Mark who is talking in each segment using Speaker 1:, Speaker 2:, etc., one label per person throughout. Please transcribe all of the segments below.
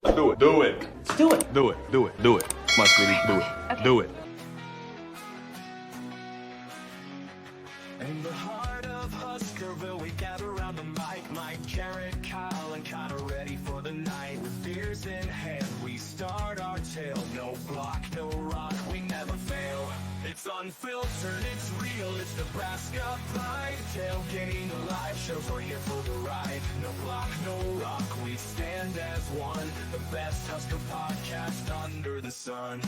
Speaker 1: Do it. Do it.
Speaker 2: Let's do it.
Speaker 1: Do it. Do it. Do it. My sweetie, do it.
Speaker 2: Okay.
Speaker 1: Do it.
Speaker 3: In the heart of Huskerville, we gather around the mic. Mike, Jared, Kyle, and Connor ready for the night. With beers in hand, we start our tale. No block, no rock, we never fail. It's unfiltered, it's real, it's Nebraska pride. Tailgating the live shows, we're here for the ride. No block, no rock, we stand as one. The best Husker podcast under the sun.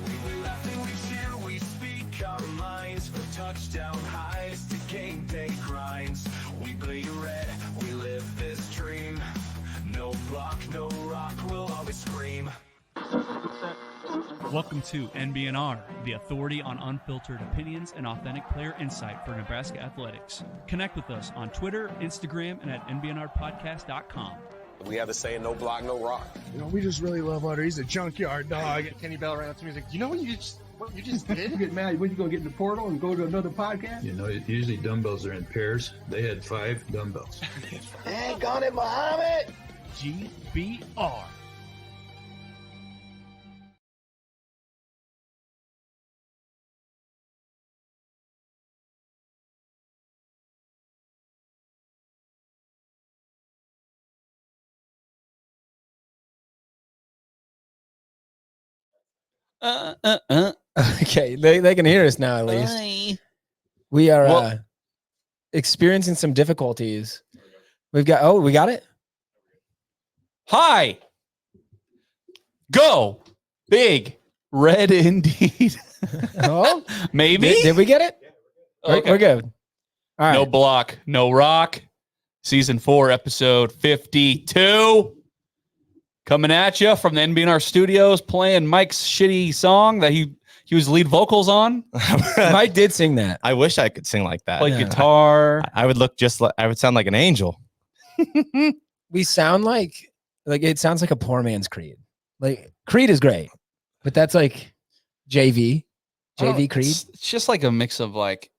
Speaker 3: We laugh and we cheer, we speak our minds. From touchdown highs to game day grinds. We bleed red, we live this dream. No block, no rock, we'll always scream.
Speaker 4: Welcome to NBNR, the authority on unfiltered opinions and authentic player insight for Nebraska athletics. Connect with us on Twitter, Instagram, and at NBNRPodcast.com.
Speaker 5: We have the saying, no block, no rock.
Speaker 6: You know, we just really love Utter. He's a junkyard dog.
Speaker 7: Kenny Bell ran up to me. He's like, "You know what you just did?"
Speaker 8: Get mad when you gonna get in the portal and go to another podcast?
Speaker 9: You know, usually dumbbells are in pairs. They had 5 dumbbells.
Speaker 5: Dang on it, Muhammad!
Speaker 4: GBR.
Speaker 10: Okay, they can hear us now at least.
Speaker 2: Bye.
Speaker 10: We are experiencing some difficulties. We got it?
Speaker 4: Hi. Go. Big. Red indeed.
Speaker 10: Oh,
Speaker 4: Maybe.
Speaker 10: did we get it?
Speaker 4: Okay.
Speaker 10: We're good. All right.
Speaker 4: No block, no rock. Season 4, episode 52. Coming at you from the NBNR studios, playing Mike's shitty song that he was lead vocals on.
Speaker 10: Mike did sing that.
Speaker 7: I wish I could sing like that.
Speaker 4: Played guitar.
Speaker 7: I would look just like I would sound like an angel.
Speaker 10: We sound like it sounds like a poor man's Creed. Like Creed is great, but that's like JV Creed.
Speaker 4: It's just like a mix of like,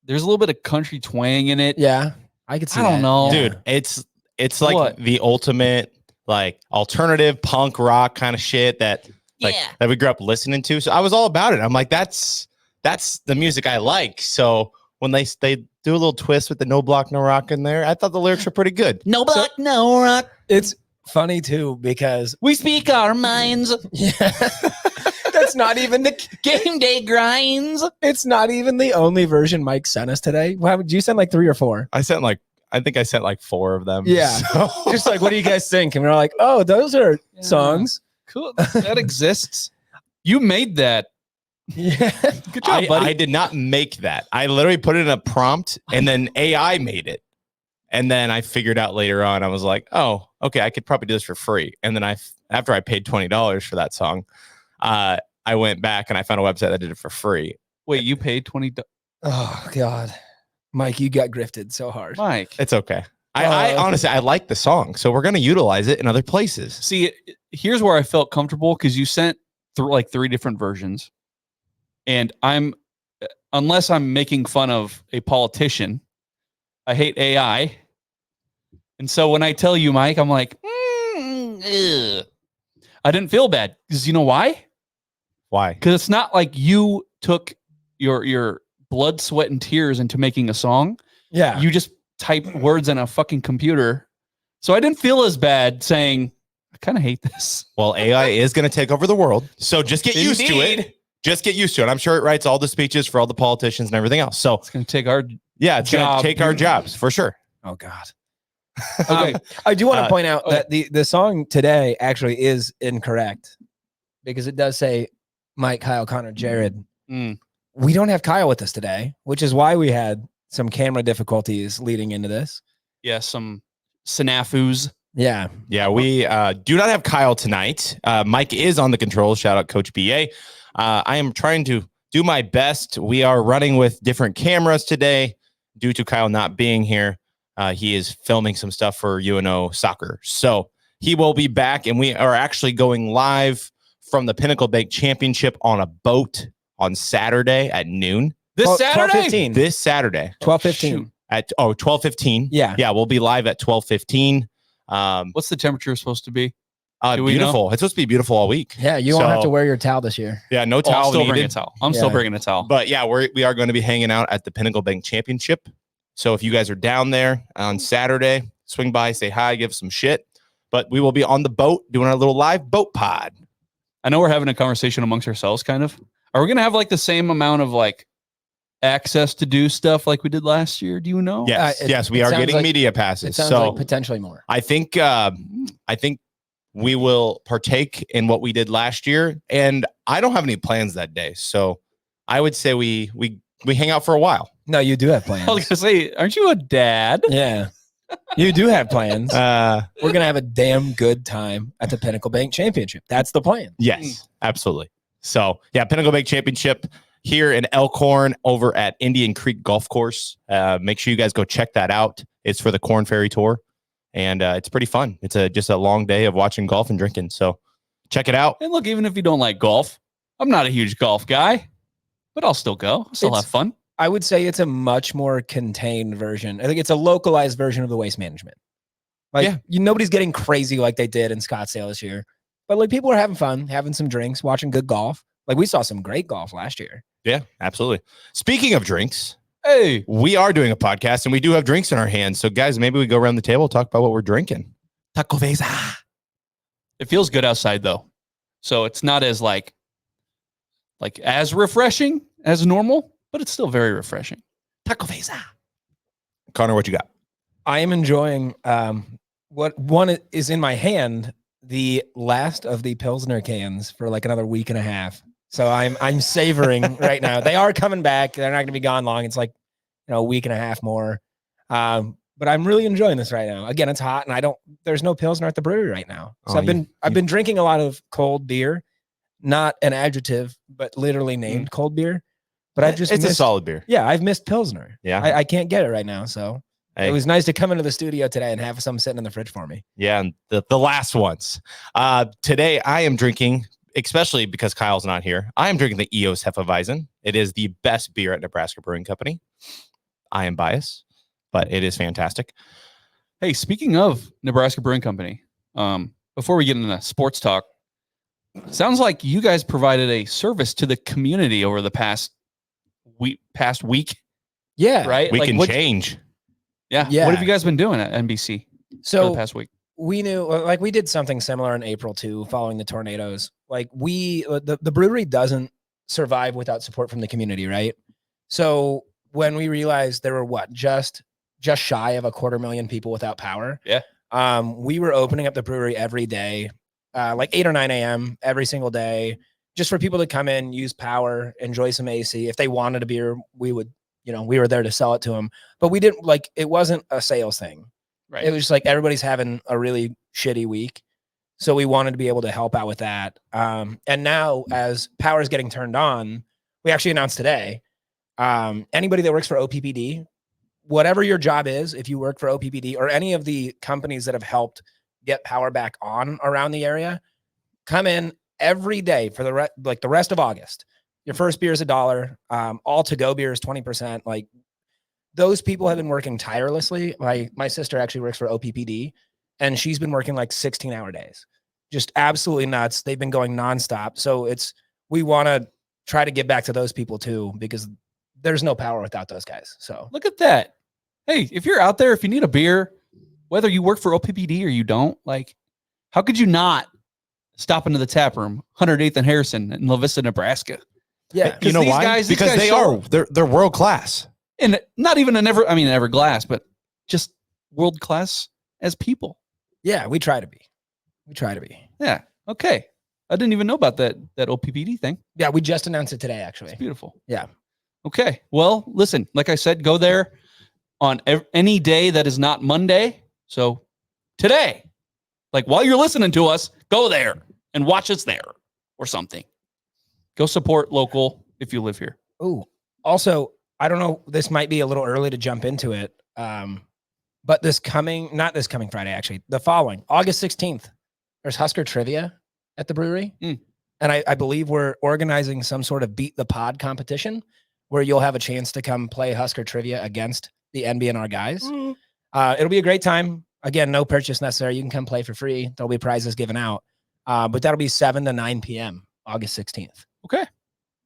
Speaker 4: there's a little bit of country twang in it.
Speaker 10: Yeah, I could see.
Speaker 4: I don't
Speaker 10: that.
Speaker 4: know.
Speaker 10: Yeah.
Speaker 7: Dude, it's like
Speaker 4: What?
Speaker 7: the ultimate like alternative punk rock kind of shit that that we grew up listening to. So I was all about it. I'm like, that's the music I like. So when they do a little twist with the no block, no rock in there, I thought the lyrics were pretty good.
Speaker 2: No block, no rock.
Speaker 10: It's funny too because
Speaker 2: We speak our minds.
Speaker 10: yeah, that's not even the
Speaker 2: Game day grinds.
Speaker 10: It's not even the only version Mike sent us today. Why would you send like 3 or 4?
Speaker 7: I think I sent like 4 of them.
Speaker 10: Yeah.
Speaker 7: So-
Speaker 10: Just like, what do you guys think? And we're like, oh, those are songs.
Speaker 4: Cool. That exists. You made that.
Speaker 10: Yeah.
Speaker 4: Good job, buddy.
Speaker 7: I did not make that. I literally put it in a prompt and then AI made it. And then I figured out later on, I was like, oh, okay, I could probably do this for free. And then after I paid $20 for that song, I went back and I found a website that did it for free.
Speaker 4: Wait, you paid $20?
Speaker 10: Oh, God. Mike, you got grifted so hard.
Speaker 4: Mike.
Speaker 7: It's okay. I honestly, I like the song. So we're going to utilize it in other places.
Speaker 4: See, here's where I felt comfortable because you sent through like 3 different versions. And unless I'm making fun of a politician, I hate AI. And so when I tell you, Mike, I'm like, ugh. I didn't feel bad because you know why?
Speaker 7: Why?
Speaker 4: Because it's not like you took your blood, sweat, and tears into making a song.
Speaker 10: Yeah.
Speaker 4: You just type words in a fucking computer. So I didn't feel as bad saying, I kind of hate this.
Speaker 7: Well, AI is going to take over the world. So just get used to
Speaker 4: Indeed.
Speaker 7: it. Just get used to it. I'm sure it writes all the speeches for all the politicians and everything else. So
Speaker 4: It's going to take our
Speaker 7: yeah, it's going
Speaker 4: job.
Speaker 7: to take our jobs for sure.
Speaker 10: Oh, God. Okay. I do want to point out that the song today actually is incorrect because it does say Mike, Kyle, Connor, Jared.
Speaker 4: Mm.
Speaker 10: We don't have Kyle with us today, which is why we had some camera difficulties leading into this.
Speaker 4: Yeah, some snafus.
Speaker 10: Yeah.
Speaker 7: Yeah, we do not have Kyle tonight. Mike is on the controls. Shout out Coach BA. I am trying to do my best. We are running with different cameras today due to Kyle not being here. He is filming some stuff for UNO soccer. So he will be back, and we are actually going live from the Pinnacle Bank Championship on a boat on Saturday at noon.
Speaker 4: This
Speaker 10: 12,
Speaker 4: Saturday?
Speaker 10: 12:15.
Speaker 7: This Saturday
Speaker 10: 12:15.
Speaker 7: at 12:15.
Speaker 10: Yeah.
Speaker 7: Yeah, we'll be live at 12:15.
Speaker 4: What's the temperature supposed to be? Do we
Speaker 7: Beautiful. It's supposed to be beautiful all week.
Speaker 10: Yeah, you won't have to wear your towel this year.
Speaker 7: Yeah, no
Speaker 4: Oh,
Speaker 7: towel
Speaker 4: I'll still bring
Speaker 7: needed.
Speaker 4: a towel. I'm still bringing a towel.
Speaker 7: But yeah, we are going to be hanging out at the Pinnacle Bank Championship. So if you guys are down there on Saturday, swing by, say hi, give some shit. But we will be on the boat doing our little live boat pod.
Speaker 4: I know we're having a conversation amongst ourselves, kind of. Are we going to have like the same amount of like access to do stuff like we did last year? Do you know?
Speaker 7: Yes, yes, we are getting media passes.
Speaker 10: It sounds
Speaker 7: so
Speaker 10: like potentially more.
Speaker 7: I think we will partake in what we did last year, and I don't have any plans that day. So I would say we hang out for a while.
Speaker 10: No, you do have plans.
Speaker 4: I was going to say, aren't you a dad?
Speaker 10: Yeah. You do have plans. We're going to have a damn good time at the Pinnacle Bank Championship. That's the plan.
Speaker 7: Yes, absolutely. So, yeah, Pinnacle Bank Championship here in Elkhorn over at Indian Creek Golf Course. Make sure you guys go check that out. It's for the Corn Ferry Tour, and it's pretty fun. It's just a long day of watching golf and drinking. So check it out.
Speaker 4: And look, even if you don't like golf, I'm not a huge golf guy, but I'll still go. I'll still have fun.
Speaker 10: I would say it's a much more contained version. I think it's a localized version of the waste management. Like, nobody's getting crazy like they did in Scottsdale this year. But like, people are having fun, having some drinks, watching good golf. Like, we saw some great golf last year.
Speaker 7: Yeah, absolutely. Speaking of drinks,
Speaker 4: hey,
Speaker 7: we are doing a podcast and we do have drinks in our hands. So guys, maybe we go around the table, talk about what we're drinking.
Speaker 4: Taco Vesa. It feels good outside though. So it's not as like as refreshing as normal, but it's still very refreshing. Taco Vesa.
Speaker 7: Connor, what you got?
Speaker 10: I am enjoying what one is in my hand, the last of the Pilsner cans for like another week and a half. So I'm savoring right now. They are coming back. They're not going to be gone long. It's like, a week and a half more. But I'm really enjoying this right now. Again, it's hot and there's no Pilsner at the brewery right now. So I've been drinking a lot of cold beer, not an adjective, but literally named cold beer. But it's
Speaker 7: a solid beer.
Speaker 10: Yeah, I've missed Pilsner.
Speaker 7: Yeah.
Speaker 10: I can't get it right now. So it was nice to come into the studio today and have some sitting in the fridge for me.
Speaker 7: Yeah, and the last ones. Today I am drinking, especially because Kyle's not here, I am drinking the EOS Hefeweizen. It is the best beer at Nebraska Brewing Company. I am biased, but it is fantastic.
Speaker 4: Hey, speaking of Nebraska Brewing Company, before we get into sports talk, sounds like you guys provided a service to the community over the past week.
Speaker 10: Yeah.
Speaker 4: Right?
Speaker 7: We can change.
Speaker 4: Yeah.
Speaker 10: Yeah.
Speaker 4: What have you guys been doing at NBC for the past week?
Speaker 10: We knew, like, we did something similar in April too, following the tornadoes. Like, the brewery doesn't survive without support from the community, right? So when we realized there were just shy of 250,000 people without power.
Speaker 4: Yeah.
Speaker 10: We were opening up the brewery every day, like 8 or 9 a.m. every single day, just for people to come in, use power, enjoy some AC. If they wanted a beer, we would, we were there to sell it to them. But we didn't it wasn't a sales thing.
Speaker 4: Right.
Speaker 10: It was just like everybody's having a really shitty week. So we wanted to be able to help out with that. And now as power is getting turned on, we actually announced today, anybody that works for OPPD, whatever your job is, if you work for OPPD or any of the companies that have helped get power back on around the area, come in every day for the rest of August. Your first beer is $1. All to-go beer is 20%. Like, those people have been working tirelessly. My sister actually works for OPPD, and she's been working like 16-hour days. Just absolutely nuts. They've been going nonstop. So we want to try to give back to those people too, because there's no power without those guys. So
Speaker 4: look at that. Hey, if you're out there, if you need a beer, whether you work for OPPD or you don't, how could you not stop into the tap room, 108th and Harrison in La Vista, Nebraska?
Speaker 10: Yeah.
Speaker 7: You know why? Because they're world class.
Speaker 4: And not even ever glass, but just world class as people.
Speaker 10: Yeah, we try to be.
Speaker 4: Yeah. Okay. I didn't even know about that OPPD thing.
Speaker 10: Yeah, we just announced it today, actually.
Speaker 4: It's beautiful.
Speaker 10: Yeah.
Speaker 4: Okay. Well, listen, like I said, go there on any day that is not Monday. So today, while you're listening to us, go there and watch us there or something. Go support local if you live here.
Speaker 10: Oh, also, I don't know, this might be a little early to jump into it. But not this coming Friday, actually, the following, August 16th, there's Husker trivia at the brewery. And I believe we're organizing some sort of beat the pod competition where you'll have a chance to come play Husker trivia against the NBNR guys. It'll be a great time. Again, no purchase necessary. You can come play for free. There'll be prizes given out. But that'll be 7 to 9 p.m. August 16th.
Speaker 4: Okay.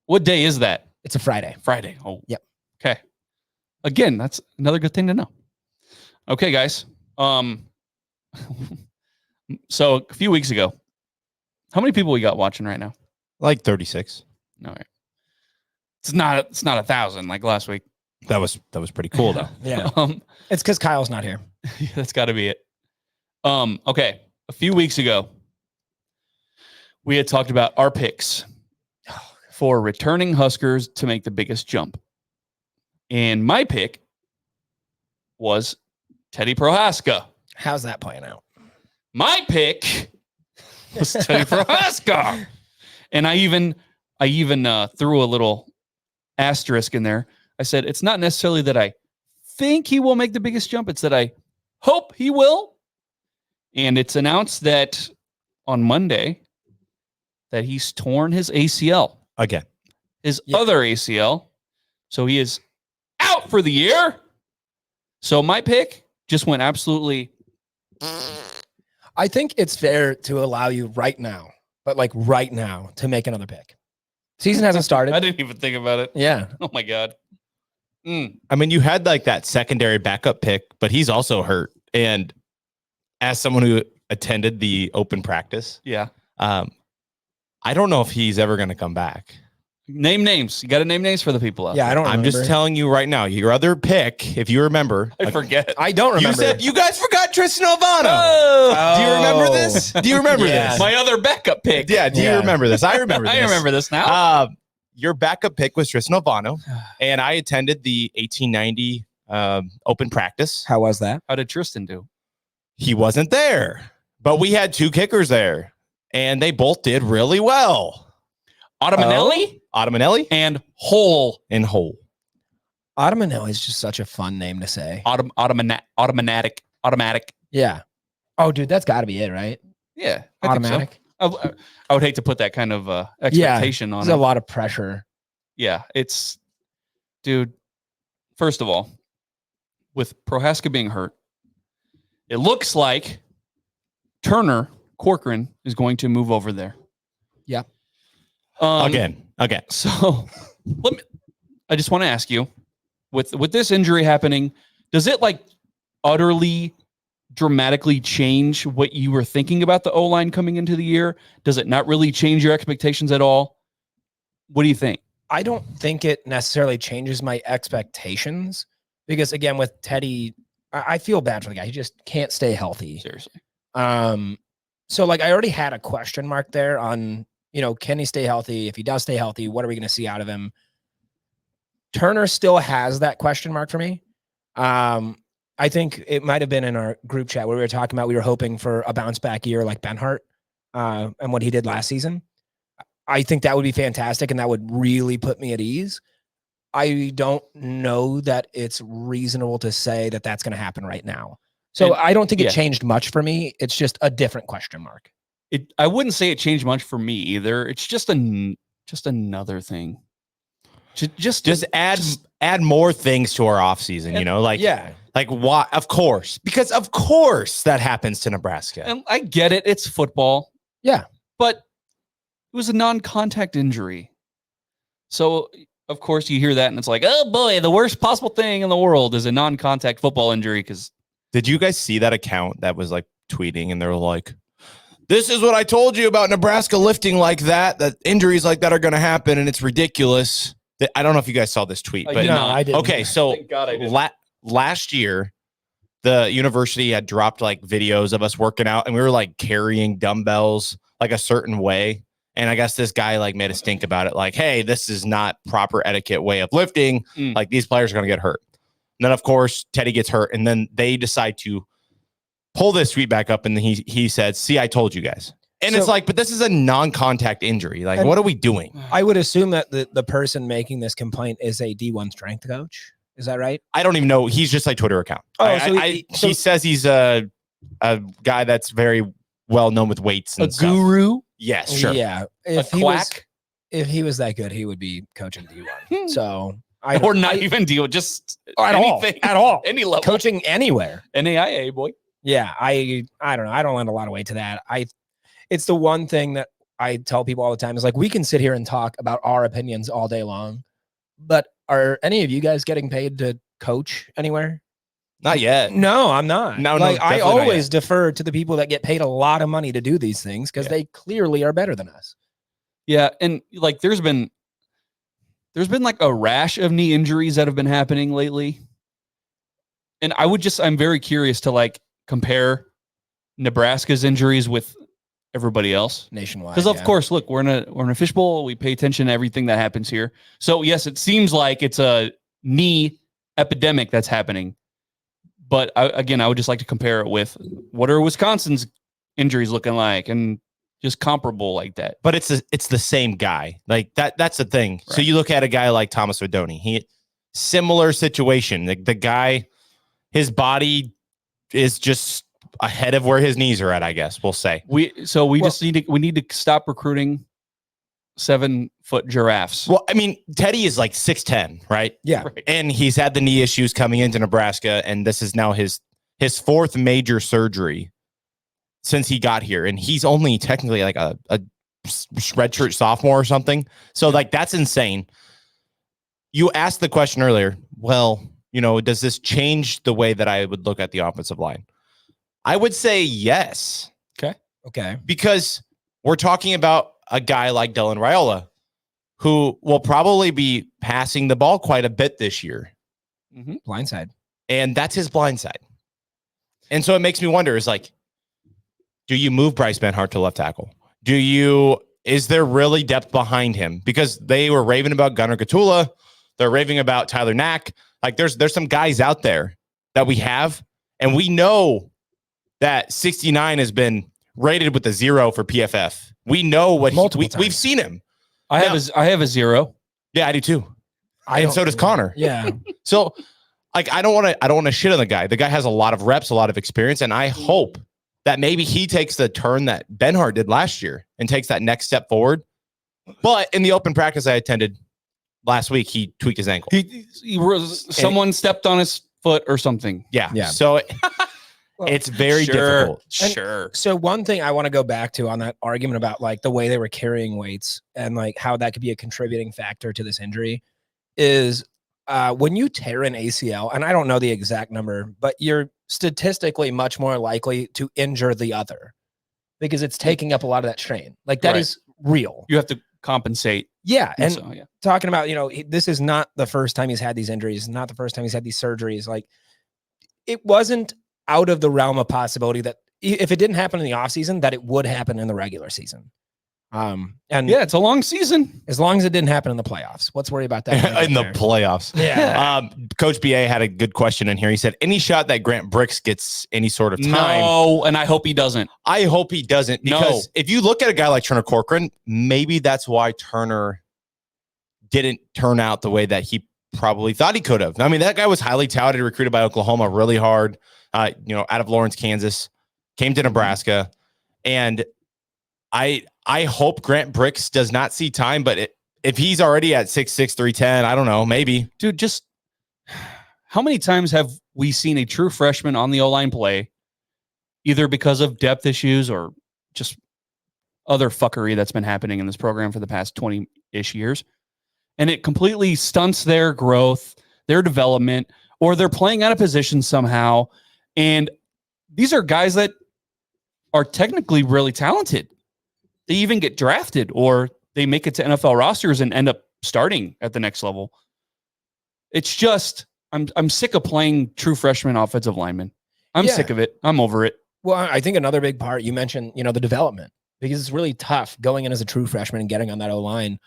Speaker 4: What day is that?
Speaker 10: It's a Friday.
Speaker 4: Friday. Oh,
Speaker 10: yep.
Speaker 4: Okay. Again, that's another good thing to know. Okay, guys. So a few weeks ago, how many people we got watching right now?
Speaker 7: Like 36.
Speaker 4: All right. It's not 1,000 like last week.
Speaker 7: That was pretty cool though.
Speaker 10: Yeah. It's because Kyle's not here.
Speaker 4: Yeah, that's got to be it. Okay. A few weeks ago, we had talked about our picks for returning Huskers to make the biggest jump. And my pick was Teddy Prohaska.
Speaker 10: How's that playing out?
Speaker 4: My pick was Teddy Prohaska. And I even threw a little asterisk in there. I said, it's not necessarily that I think he will make the biggest jump. It's that I hope he will. And it's announced that on Monday that he's torn his ACL.
Speaker 7: Again.
Speaker 4: His other ACL. So he is out for the year. So my pick just went absolutely.
Speaker 10: I think it's fair to allow you right now, but like right now, to make another pick. Season hasn't started.
Speaker 4: I didn't even think about it.
Speaker 10: Yeah.
Speaker 4: Oh my God.
Speaker 7: I mean, you had like that secondary backup pick, but he's also hurt. And as someone who attended the open practice, I don't know if he's ever going to come back.
Speaker 4: Name names. You got to name names for the people out there.
Speaker 10: I don't remember.
Speaker 7: I'm just telling you right now, your other pick, if you remember.
Speaker 4: I forget.
Speaker 10: I don't remember.
Speaker 7: You said you guys forgot Tristan Albano.
Speaker 4: Oh.
Speaker 7: Do you remember this? Do you remember this?
Speaker 4: My other backup pick.
Speaker 7: Yeah. Do you remember this? I remember this.
Speaker 4: I remember this now.
Speaker 7: Your backup pick was Tristan Albano, and I attended the 1890 open practice.
Speaker 10: How was that?
Speaker 4: How did Tristan do?
Speaker 7: He wasn't there, but we had two kickers there, and they both did really well.
Speaker 4: Ottomanelli and Hole.
Speaker 10: Ottomanelli is just such a fun name to say.
Speaker 4: Automatic.
Speaker 10: Yeah. Oh, dude, that's got to be it, right?
Speaker 4: Yeah. I think so.
Speaker 10: Automatic.
Speaker 4: I would hate to put that kind of expectation on it.
Speaker 10: There's a lot of pressure.
Speaker 4: Yeah, dude, first of all, with Prohaska being hurt, it looks like Turner Corcoran is going to move over there.
Speaker 10: Yeah.
Speaker 7: Again.
Speaker 4: So I just want to ask you, with this injury happening, does it like utterly dramatically change what you were thinking about the O-line coming into the year? Does it not really change your expectations at all? What do you think?
Speaker 10: I don't think it necessarily changes my expectations because, again, with Teddy, I feel bad for the guy. He just can't stay healthy.
Speaker 4: Seriously.
Speaker 10: So like I already had a question mark there on, can he stay healthy? If he does stay healthy, what are we going to see out of him? Turner still has that question mark for me. I think it might have been in our group chat where we were talking about we were hoping for a bounce back year like Benhart and what he did last season. I think that would be fantastic, and that would really put me at ease. I don't know that it's reasonable to say that that's going to happen right now. So I don't think it changed much for me. It's just a different question mark.
Speaker 4: I wouldn't say it changed much for me either. It's just another thing. Just
Speaker 7: add more things to our offseason, like why? Of course, because of course that happens to Nebraska.
Speaker 4: And I get it. It's football.
Speaker 10: Yeah.
Speaker 4: But it was a non-contact injury. So of course you hear that and it's like, oh boy, the worst possible thing in the world is a non-contact football injury.
Speaker 7: Did you guys see that account that was like tweeting and they were like, this is what I told you about Nebraska lifting like that injuries like that are going to happen. And it's ridiculous. I don't know if you guys saw this tweet, but
Speaker 10: no, I didn't.
Speaker 7: Okay. So last year, the university had dropped like videos of us working out and we were like carrying dumbbells like a certain way. And I guess this guy like made a stink about it. Like, hey, this is not proper etiquette way of lifting. Like these players are going to get hurt. And then of course, Teddy gets hurt. And then they decide to pull this tweet back up. And he said, see, I told you guys. And it's like, but this is a non-contact injury. Like, what are we doing?
Speaker 10: I would assume that the person making this complaint is a D1 strength coach. Is that right?
Speaker 7: I don't even know. He's just like Twitter account. He says he's a guy that's very well known with weights and stuff.
Speaker 4: Guru.
Speaker 7: Yes, sure.
Speaker 10: Yeah. If he was that good, he would be coaching D1. So
Speaker 4: or not even deal just
Speaker 10: at
Speaker 4: anything,
Speaker 10: all, at all,
Speaker 4: any level,
Speaker 10: coaching anywhere.
Speaker 4: NAIA boy.
Speaker 10: Yeah, I don't know. I don't lend a lot of weight to that. It's the one thing that I tell people all the time is like, we can sit here and talk about our opinions all day long, but are any of you guys getting paid to coach anywhere?
Speaker 7: Not yet.
Speaker 10: No, I'm not.
Speaker 7: No,
Speaker 10: like I
Speaker 7: definitely not
Speaker 10: always
Speaker 7: yet.
Speaker 10: defer to the people that get paid a lot of money to do these things because they clearly are better than us.
Speaker 4: Yeah, and like there's been like a rash of knee injuries that have been happening lately. And I'm very curious to like compare Nebraska's injuries with everybody else
Speaker 10: nationwide.
Speaker 4: Because of course, look, we're in a fishbowl. We pay attention to everything that happens here. So yes, it seems like it's a knee epidemic that's happening. But I would just like to compare it with what are Wisconsin's injuries looking like, and just comparable like that.
Speaker 7: But it's the same guy. Like that's the thing. Right. So you look at a guy like Thomas Odoni. He similar situation. The guy, his body is just ahead of where his knees are at, I guess we'll say. We need to stop recruiting 7-foot giraffes. Well, I mean, Teddy is like 6'10", right?
Speaker 10: Yeah.
Speaker 7: Right. And he's had the knee issues coming into Nebraska, and this is now his fourth major surgery since he got here. And he's only technically like a redshirt sophomore or something. So like that's insane. You asked the question earlier, well, does this change the way that I would look at the offensive line? I would say yes.
Speaker 10: Okay.
Speaker 7: Because we're talking about a guy like Dylan Raiola, who will probably be passing the ball quite a bit this year.
Speaker 10: Mm-hmm. Blindside.
Speaker 7: And that's his blind side. And so it makes me wonder, is like, do you move Bryce Benhart to left tackle? Is there really depth behind him? Because they were raving about Gunnar Gatula. They're raving about Tyler Knack. Like there's some guys out there that we have, and we know that 69 has been rated with a 0 for PFF. We know what we've seen him.
Speaker 4: I have a 0.
Speaker 7: Yeah, I do too. And so does Connor.
Speaker 10: Yeah.
Speaker 7: So like I don't want to shit on the guy. The guy has a lot of reps, a lot of experience, and I hope that maybe he takes the turn that Benhart did last year and takes that next step forward. But in the open practice I attended last week, he tweaked his ankle.
Speaker 4: Someone stepped on his foot or something.
Speaker 7: Yeah. So it's very difficult.
Speaker 10: Sure. So one thing I want to go back to on that argument about like the way they were carrying weights and like how that could be a contributing factor to this injury is when you tear an ACL, and I don't know the exact number, but you're statistically much more likely to injure the other because it's taking up a lot of that strain. Like that is real.
Speaker 4: You have to compensate.
Speaker 10: Yeah. And talking about, this is not the first time he's had these injuries, not the first time he's had these surgeries. Like it wasn't out of the realm of possibility that if it didn't happen in the offseason, that it would happen in the regular season. And
Speaker 4: it's a long season.
Speaker 10: As long as it didn't happen in the playoffs. Let's worry about that.
Speaker 7: In the playoffs.
Speaker 10: Yeah.
Speaker 7: Coach BA had a good question in here. He said, any shot that Grant Bricks gets any sort of time?
Speaker 4: No, and I hope he doesn't.
Speaker 7: I hope he doesn't, because if you look at a guy like Turner Corcoran, maybe that's why Turner didn't turn out the way that he probably thought he could have. I mean, that guy was highly touted, recruited by Oklahoma really hard, out of Lawrence, Kansas, came to Nebraska. And I hope Grant Bricks does not see time, but if he's already at 6'6", 310, I don't know, maybe.
Speaker 4: Dude, just how many times have we seen a true freshman on the O-line play, either because of depth issues or just other fuckery that's been happening in this program for the past 20-ish years, and it completely stunts their growth, their development, or they're playing out of position somehow. And these are guys that are technically really talented. They even get drafted or they make it to NFL rosters and end up starting at the next level. It's just, I'm sick of playing true freshman offensive linemen. I'm sick of it. I'm over it.
Speaker 10: Well, I think another big part you mentioned, the development, because it's really tough going in as a true freshman and getting on that O-line.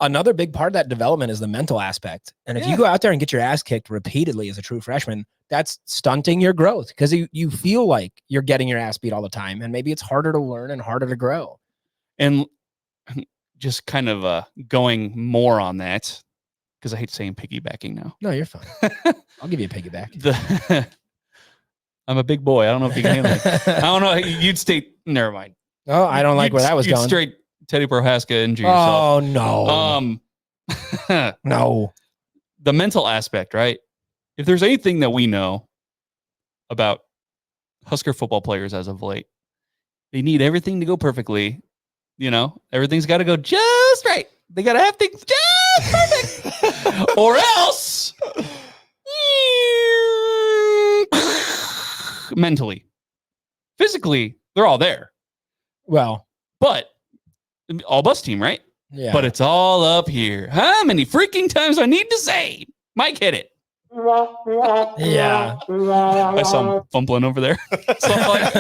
Speaker 10: Another big part of that development is the mental aspect. And if you go out there and get your ass kicked repeatedly as a true freshman, that's stunting your growth because you feel like you're getting your ass beat all the time. And maybe it's harder to learn and harder to grow.
Speaker 4: And just kind of going more on that, because I hate saying piggybacking now.
Speaker 10: No, you're fine. I'll give you a piggyback.
Speaker 4: I'm a big boy. I don't know if you can handle it. I don't know. You'd stay. Never mind.
Speaker 10: Oh, I don't like where that was going.
Speaker 4: Straight Teddy Prohaska injure yourself.
Speaker 10: Oh, no. No.
Speaker 4: the mental aspect, right? If there's anything that we know about Husker football players as of late, they need everything to go perfectly. You know, everything's got to go just right. They got to have things just perfect, or else mentally, physically, they're all there.
Speaker 10: Well,
Speaker 4: but all bus team, right?
Speaker 10: Yeah.
Speaker 4: But it's all up here. How many freaking times I need to say? Mike hit it.
Speaker 10: Yeah.
Speaker 4: I saw him fumbling over there. So I'm like,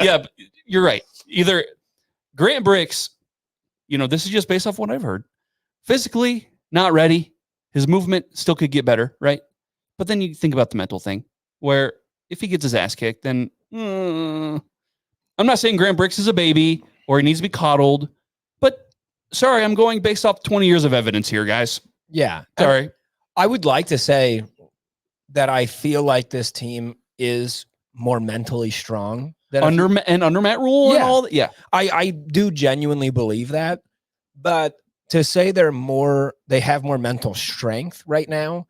Speaker 4: yeah, but you're right. Either Grant Bricks, you know, this is just based off what I've heard. Physically, not ready. His movement still could get better, right? But then you think about the mental thing, where if he gets his ass kicked, then I'm not saying Grant Bricks is a baby or he needs to be coddled, but sorry, I'm going based off 20 years of evidence here, guys.
Speaker 10: Yeah.
Speaker 4: Sorry.
Speaker 10: I would like to say that I feel like this team is more mentally strong than
Speaker 4: Under Matt Rule and all that. Yeah.
Speaker 10: I do genuinely believe that. But to say they have more mental strength right now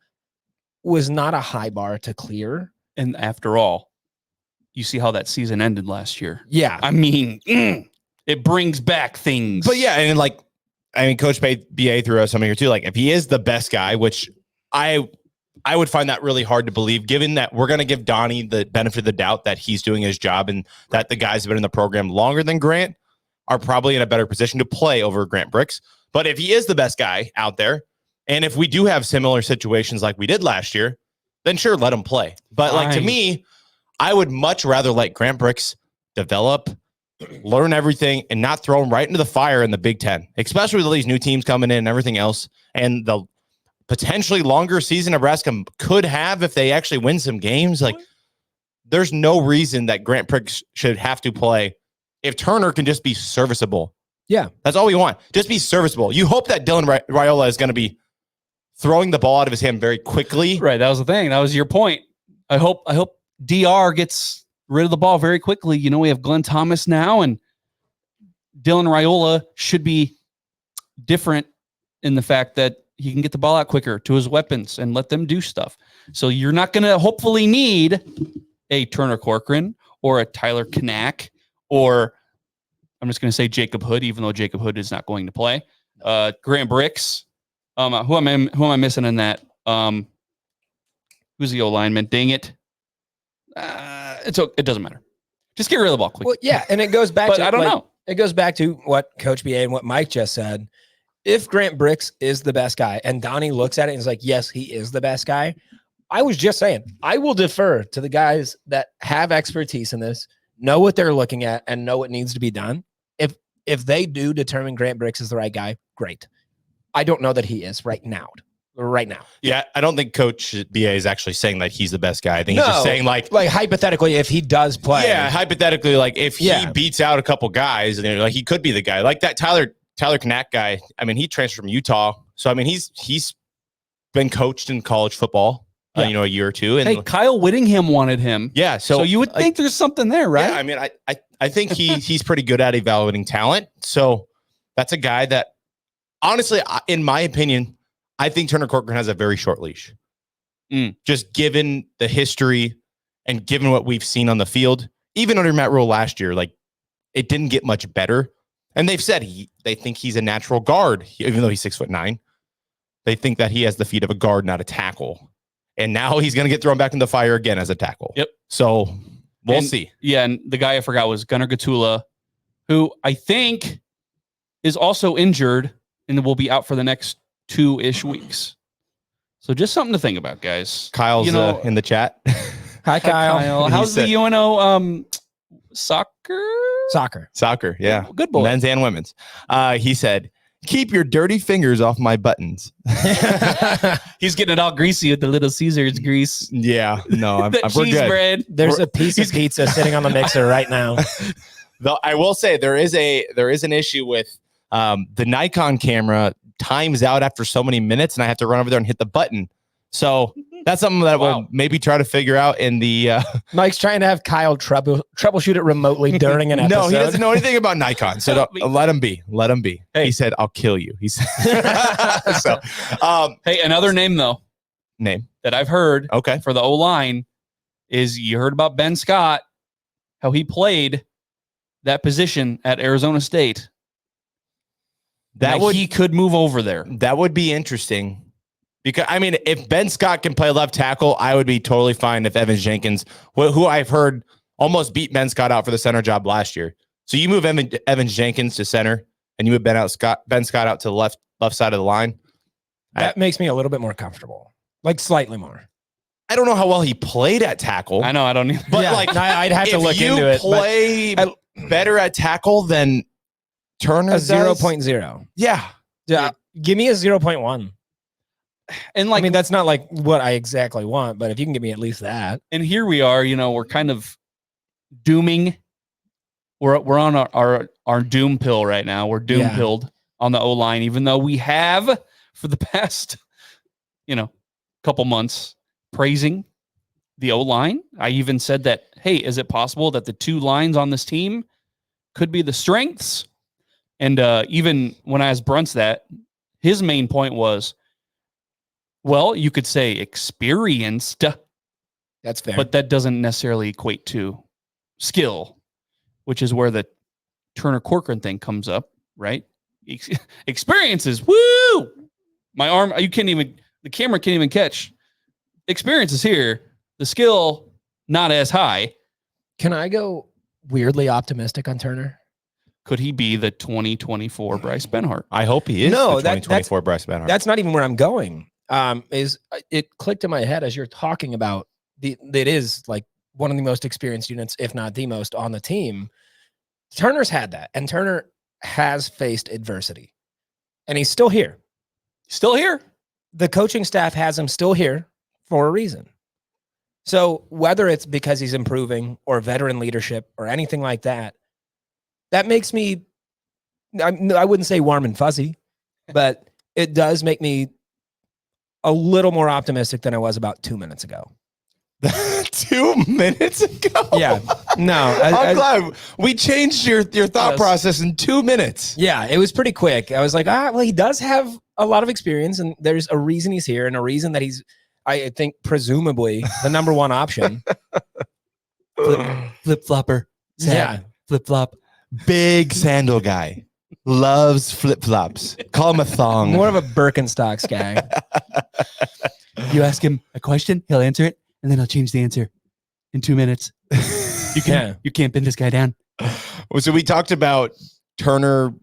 Speaker 10: was not a high bar to clear.
Speaker 4: And after all, you see how that season ended last year.
Speaker 10: Yeah.
Speaker 4: I mean, it brings back things.
Speaker 7: But yeah, and like, I mean, Coach BA threw out something here too. Like, if he is the best guy, which I would find that really hard to believe, given that we're going to give Donnie the benefit of the doubt that he's doing his job and that the guys have been in the program longer than Grant are probably in a better position to play over Grant Bricks. But if he is the best guy out there, and if we do have similar situations like we did last year, then sure, let him play. But like, to me, I would much rather let Grant Bricks develop, learn everything, and not throw him right into the fire in the Big Ten, especially with all these new teams coming in and everything else. And the potentially longer season Nebraska could have if they actually win some games. Like, there's no reason that Grant Bricks should have to play if Turner can just be serviceable.
Speaker 10: Yeah.
Speaker 7: That's all we want. Just be serviceable. You hope that Dylan Raiola is going to be throwing the ball out of his hand very quickly.
Speaker 4: Right. That was the thing. That was your point. I hope DR gets rid of the ball very quickly. You know, we have Glenn Thomas now, and Dylan Raiola should be different in the fact that he can get the ball out quicker to his weapons and let them do stuff. So you're not going to hopefully need a Turner Corcoran or a Tyler Knack, or I'm just going to say Jacob Hood, even though Jacob Hood is not going to play. Grant Bricks. Who am I missing in that? Who's the O-lineman? Dang it. It doesn't matter. Just get rid of the ball quick.
Speaker 10: Well, yeah, and it goes back
Speaker 4: But
Speaker 10: to
Speaker 4: I don't know.
Speaker 10: It goes back to what Coach BA and what Mike just said. If Grant Bricks is the best guy and Donnie looks at it and is like, yes, he is the best guy. I was just saying, I will defer to the guys that have expertise in this, know what they're looking at, and know what needs to be done. If they do determine Grant Bricks is the right guy, great. I don't know that he is right now.
Speaker 7: Yeah, I don't think Coach BA is actually saying that he's the best guy. I think he's just saying like
Speaker 10: hypothetically, if he does play.
Speaker 7: Yeah, hypothetically, like if he beats out a couple guys, and like he could be the guy. Like that Tyler Knack guy. I mean, he transferred from Utah, so I mean he's been coached in college football, a year or two. And
Speaker 4: hey, Kyle Whittingham wanted him.
Speaker 7: Yeah, so
Speaker 4: you would think there's something there, right?
Speaker 7: Yeah, I mean, I think he's pretty good at evaluating talent. So that's a guy that, honestly, in my opinion, I think Turner Corcoran has a very short leash. Just given the history and given what we've seen on the field, even under Matt Rule last year, like it didn't get much better. And they've said they think he's a natural guard, even though he's 6'9". They think that he has the feet of a guard, not a tackle. And now he's going to get thrown back in the fire again as a tackle.
Speaker 4: Yep.
Speaker 7: So we'll see.
Speaker 4: Yeah, and the guy I forgot was Gunnar Gatula, who I think is also injured and will be out for the next 2-ish weeks. So just something to think about, guys.
Speaker 7: Kyle's in the chat.
Speaker 10: Hi, Kyle.
Speaker 4: How's the UNO soccer?
Speaker 7: Soccer, yeah.
Speaker 4: Good boy.
Speaker 7: Men's and women's. He said, keep your dirty fingers off my buttons.
Speaker 4: He's getting it all greasy with the Little Caesars grease.
Speaker 7: Yeah, no, we're
Speaker 4: cheese
Speaker 7: good.
Speaker 4: bread.
Speaker 10: There's a piece of pizza sitting on the mixer right now.
Speaker 7: Though I will say there is an issue with the Nikon camera times out after so many minutes, and I have to run over there and hit the button. So That's something that we'll maybe try to figure out in the.
Speaker 10: Mike's trying to have Kyle troubleshoot it remotely during an episode.
Speaker 7: No, he doesn't know anything about Nikon, so let him be. Let him be.
Speaker 4: Hey.
Speaker 7: He said, "I'll kill you." He said. So,
Speaker 4: hey, another name though.
Speaker 7: Name
Speaker 4: that I've heard.
Speaker 7: Okay.
Speaker 4: For the O line, is you heard about Ben Scott, how he played that position at Arizona State. He could move over there.
Speaker 7: That would be interesting. Because, I mean, if Ben Scott can play left tackle, I would be totally fine if Evans Jenkins, who I've heard almost beat Ben Scott out for the center job last year. So you move Evans Jenkins to center and you move Ben Scott out to the left side of the line.
Speaker 10: That makes me a little bit more comfortable. Like slightly more.
Speaker 7: I don't know how well he played at tackle.
Speaker 4: I know, I don't either.
Speaker 7: But like,
Speaker 10: I'd have to look into it.
Speaker 7: If you play better at tackle than Turner
Speaker 10: a 0.0.
Speaker 7: Yeah.
Speaker 10: Give me a 0.1.
Speaker 4: And like,
Speaker 10: I mean, that's not like what I exactly want, but if you can give me at least that.
Speaker 4: And here we are, we're kind of dooming. We're on our doom pill right now. We're doom pilled on the O-line, even though we have for the past, couple months praising the O-line. I even said that, hey, is it possible that the two lines on this team could be the strengths? And even when I asked Brunts that, his main point was, well, you could say experienced.
Speaker 10: That's fair.
Speaker 4: But that doesn't necessarily equate to skill, which is where the Turner Corcoran thing comes up, right? Experiences, woo! My arm, the camera can't even catch. Experience is here. The skill, not as high.
Speaker 10: Can I go weirdly optimistic on Turner?
Speaker 4: Could he be the 2024 Bryce Benhart?
Speaker 7: I hope he is the 2024 Bryce Benhart.
Speaker 10: That's not even where I'm going. It clicked in my head as you're talking about it is like one of the most experienced units, if not the most, on the team. Turner's had that, and Turner has faced adversity, and he's still here.
Speaker 4: Still here.
Speaker 10: The coaching staff has him still here for a reason. So whether it's because he's improving or veteran leadership or anything like that, that makes me, I wouldn't say warm and fuzzy, but it does make me a little more optimistic than I was about 2 minutes ago.
Speaker 7: 2 minutes ago?
Speaker 10: Yeah. No.
Speaker 7: I'm glad we changed your thought process in 2 minutes.
Speaker 10: Yeah, it was pretty quick. I was like, well, he does have a lot of experience, and there's a reason he's here and a reason that he's, I think, presumably the number one option.
Speaker 4: Flip-flopper.
Speaker 10: Yeah.
Speaker 4: Flip-flop.
Speaker 7: Big sandal guy. Loves flip-flops. Call him a thong.
Speaker 10: More of a Birkenstocks guy.
Speaker 2: You ask him a question, he'll answer it, and then he'll change the answer in 2 minutes. You can't pin this guy down.
Speaker 7: So we talked about Turner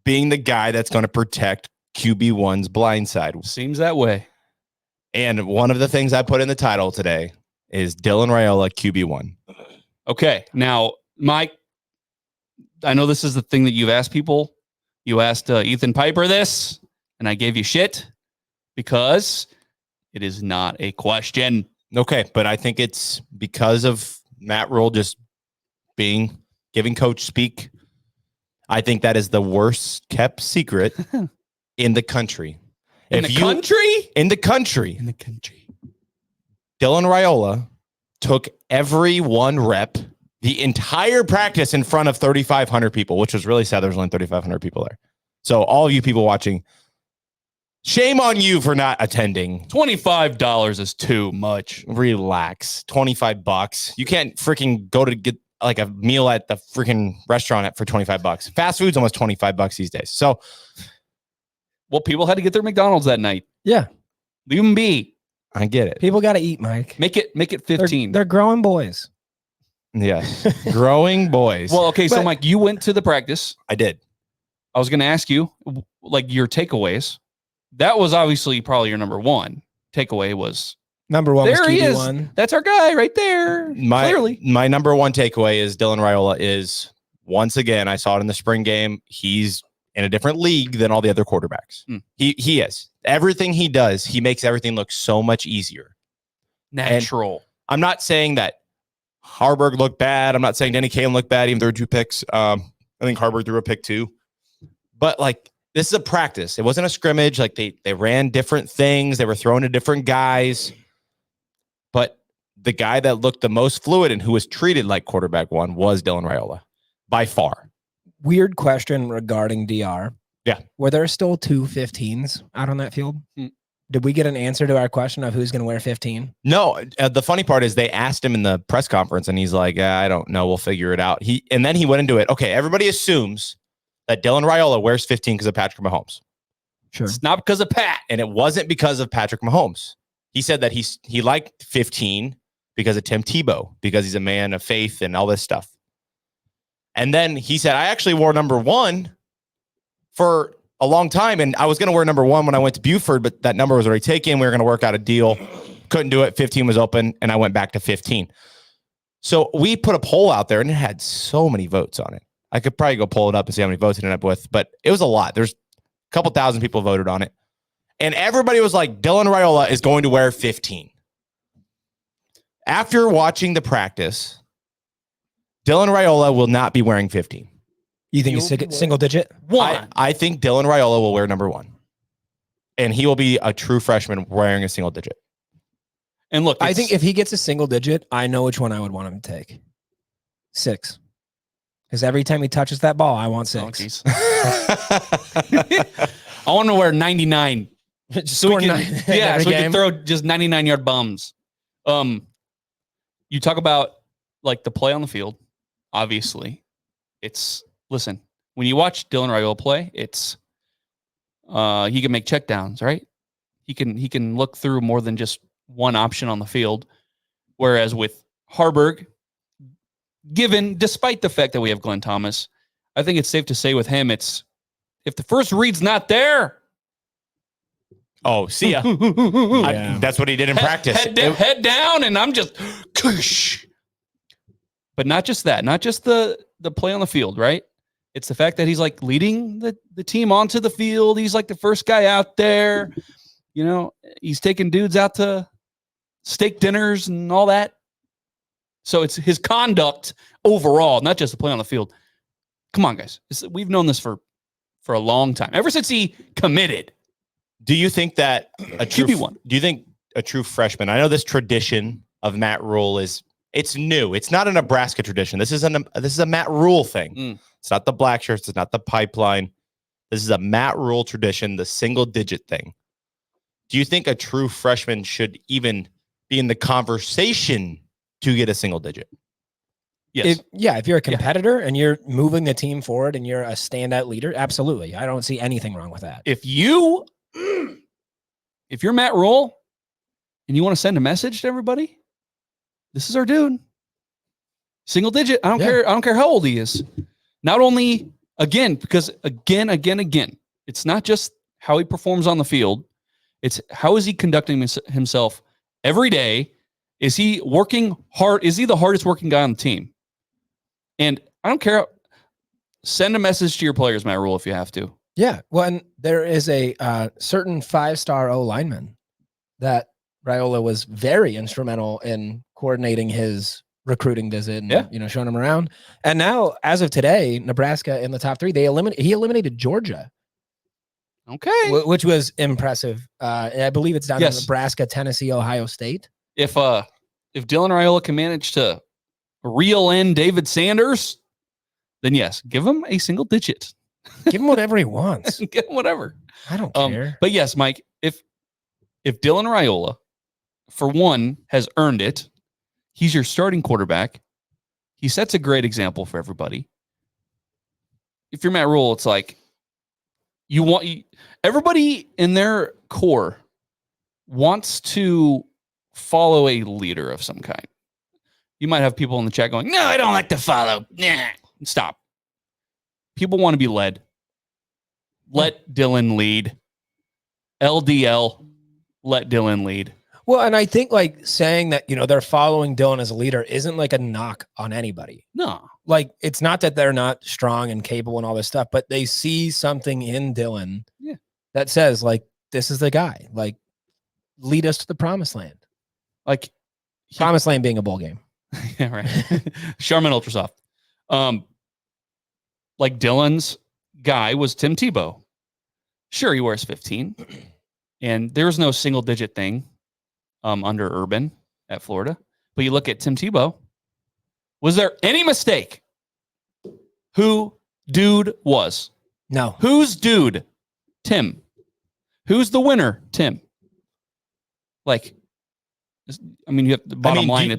Speaker 7: being the guy that's going to protect QB1's blind side.
Speaker 4: Seems that way.
Speaker 7: And one of the things I put in the title today is Dylan Raiola QB1.
Speaker 4: Okay. Now, Mike, I know this is the thing that you've asked people. You asked Ethan Piper this, and I gave you shit because it is not a question.
Speaker 7: Okay, but I think it's because of Matt Rule just giving coach speak. I think that is the worst kept secret in the country.
Speaker 4: In the country?
Speaker 7: In the country. Dylan Raiola took every one rep, the entire practice in front of 3,500 people, which was really sad. There was only 3,500 people there. So all of you people watching, shame on you for not attending.
Speaker 4: $25 is too much.
Speaker 7: Relax. $25. You can't freaking go to get like a meal at the freaking restaurant for $25. Fast food's almost $25 these days. So,
Speaker 4: well, people had to get their McDonald's that night.
Speaker 10: Yeah.
Speaker 4: Leave them be.
Speaker 7: I get it.
Speaker 10: People got to eat, Mike.
Speaker 4: Make it 15.
Speaker 10: They're growing boys.
Speaker 7: Yes. Growing boys.
Speaker 4: Well, okay. So, Mike, you went to the practice.
Speaker 7: I did.
Speaker 4: I was going to ask you, like, your takeaways. That was obviously probably your number one takeaway was
Speaker 10: number one.
Speaker 4: There he is.
Speaker 10: One.
Speaker 4: That's our guy right there. Clearly.
Speaker 7: My number one takeaway is Dylan Raiola is, once again, I saw it in the spring game. He's in a different league than all the other quarterbacks. He is. Everything he does, he makes everything look so much easier.
Speaker 4: Natural.
Speaker 7: And I'm not saying that Harburg looked bad. I'm not saying Denny Kalen looked bad, even threw 2 picks. I think Harburg threw a pick too. But like, this is a practice. It wasn't a scrimmage. Like they ran different things. They were throwing to different guys. the guy that looked the most fluid and who was treated like quarterback one was Dylan Raiola by far.
Speaker 10: Weird question regarding DR.
Speaker 7: Yeah.
Speaker 10: Were there still 2 15s out on that field?
Speaker 4: Hmm.
Speaker 10: Did we get an answer to our question of who's going to wear 15?
Speaker 7: No, the funny part is they asked him in the press conference and he's like, I don't know. We'll figure it out. And then he went into it. Okay, everybody assumes that Dylan Raiola wears 15 because of Patrick Mahomes.
Speaker 10: Sure.
Speaker 4: It's not because of Pat.
Speaker 7: And it wasn't because of Patrick Mahomes. He said that he liked 15 because of Tim Tebow, because he's a man of faith and all this stuff. And then he said, I actually wore number 1 for a long time, and I was going to wear number 1 when I went to Buford, but that number was already taken. We were going to work out a deal. Couldn't do it. 15 was open, and I went back to 15. So we put a poll out there, and it had so many votes on it. I could probably go pull it up and see how many votes it ended up with, but it was a lot. There's a couple thousand people voted on it. And everybody was like, Dylan Raiola is going to wear 15. After watching the practice, Dylan Raiola will not be wearing 15.
Speaker 10: You think he's single digit?
Speaker 7: I think Dylan Raiola will wear number 1. And he will be a true freshman wearing a single digit.
Speaker 4: And look,
Speaker 10: I think if he gets a single digit, I know which one I would want him to take. 6. Because every time he touches that ball, I want 6.
Speaker 4: I want to wear 99.
Speaker 10: So we
Speaker 4: can throw just 99-yard bombs. You talk about like the play on the field. Obviously, listen. When you watch Dylan Raiola play, it's he can make checkdowns, right? He can look through more than just one option on the field. Whereas with Harburg, despite the fact that we have Glenn Thomas, I think it's safe to say with him, it's if the first read's not there.
Speaker 7: Oh, see ya. That's what he did in practice.
Speaker 4: Head down, and I'm just kush. But not just that, not just the play on the field, right? It's the fact that he's like leading the team onto the field. He's like the first guy out there. You know, he's taking dudes out to steak dinners and all that. So it's his conduct overall, not just the play on the field. Come on, guys. We've known this for a long time. Ever since he committed.
Speaker 7: Do you think that a true
Speaker 4: QB1?
Speaker 7: Do you think a true freshman? I know this tradition of Matt Rule it's new. It's not a Nebraska tradition. This is a Matt Rule thing. It's not the black shirts. It's not the pipeline. This is a Matt Rule tradition, the single digit thing. Do you think a true freshman should even be in the conversation to get a single digit?
Speaker 4: Yes.
Speaker 10: If you're a competitor and you're moving the team forward and you're a standout leader, absolutely. I don't see anything wrong with that.
Speaker 4: If you're Matt Rule and you want to send a message to everybody, this is our dude. Single digit. I don't care. I don't care how old he is. Not only because it's not just how he performs on the field. It's how is he conducting himself every day? Is he working hard? Is he the hardest working guy on the team? And I don't care. Send a message to your players, Matt Rule, if you have to.
Speaker 10: Yeah. Well, and there is a certain 5-star O lineman that Raiola was very instrumental in coordinating his recruiting visit and showing him around. And now, as of today, Nebraska in the top 3, he eliminated Georgia.
Speaker 4: Okay.
Speaker 10: Which was impressive. I believe it's down to Nebraska, Tennessee, Ohio State.
Speaker 4: If Dylan Raiola can manage to reel in David Sanders, then yes, give him a single digit.
Speaker 10: Give him whatever he wants.
Speaker 4: Give him whatever.
Speaker 10: I don't care.
Speaker 4: But yes, Mike, if Dylan Raiola, for one, has earned it, he's your starting quarterback. He sets a great example for everybody. If you're Matt Rule, it's like everybody in their core wants to follow a leader of some kind. You might have people in the chat going, "No, I don't like to follow." Nah. Stop. People want to be led. Let Dylan lead. LDL, let Dylan lead.
Speaker 10: Well, and I think like saying that, they're following Dylan as a leader isn't like a knock on anybody.
Speaker 4: No.
Speaker 10: Like, it's not that they're not strong and capable and all this stuff, but they see something in Dylan that says, like, this is the guy. Like, lead us to the promised land.
Speaker 4: Like,
Speaker 10: promised land being a bowl game.
Speaker 4: Yeah, right. Charmin Ultrasoft. Like Dylan's guy was Tim Tebow. Sure, he wears 15. And there was no single digit thing under Urban at Florida. But you look at Tim Tebow. Was there any mistake who dude was?
Speaker 10: No.
Speaker 4: Who's dude? Tim. Who's the winner? Tim. Like, I mean, you have the bottom line. You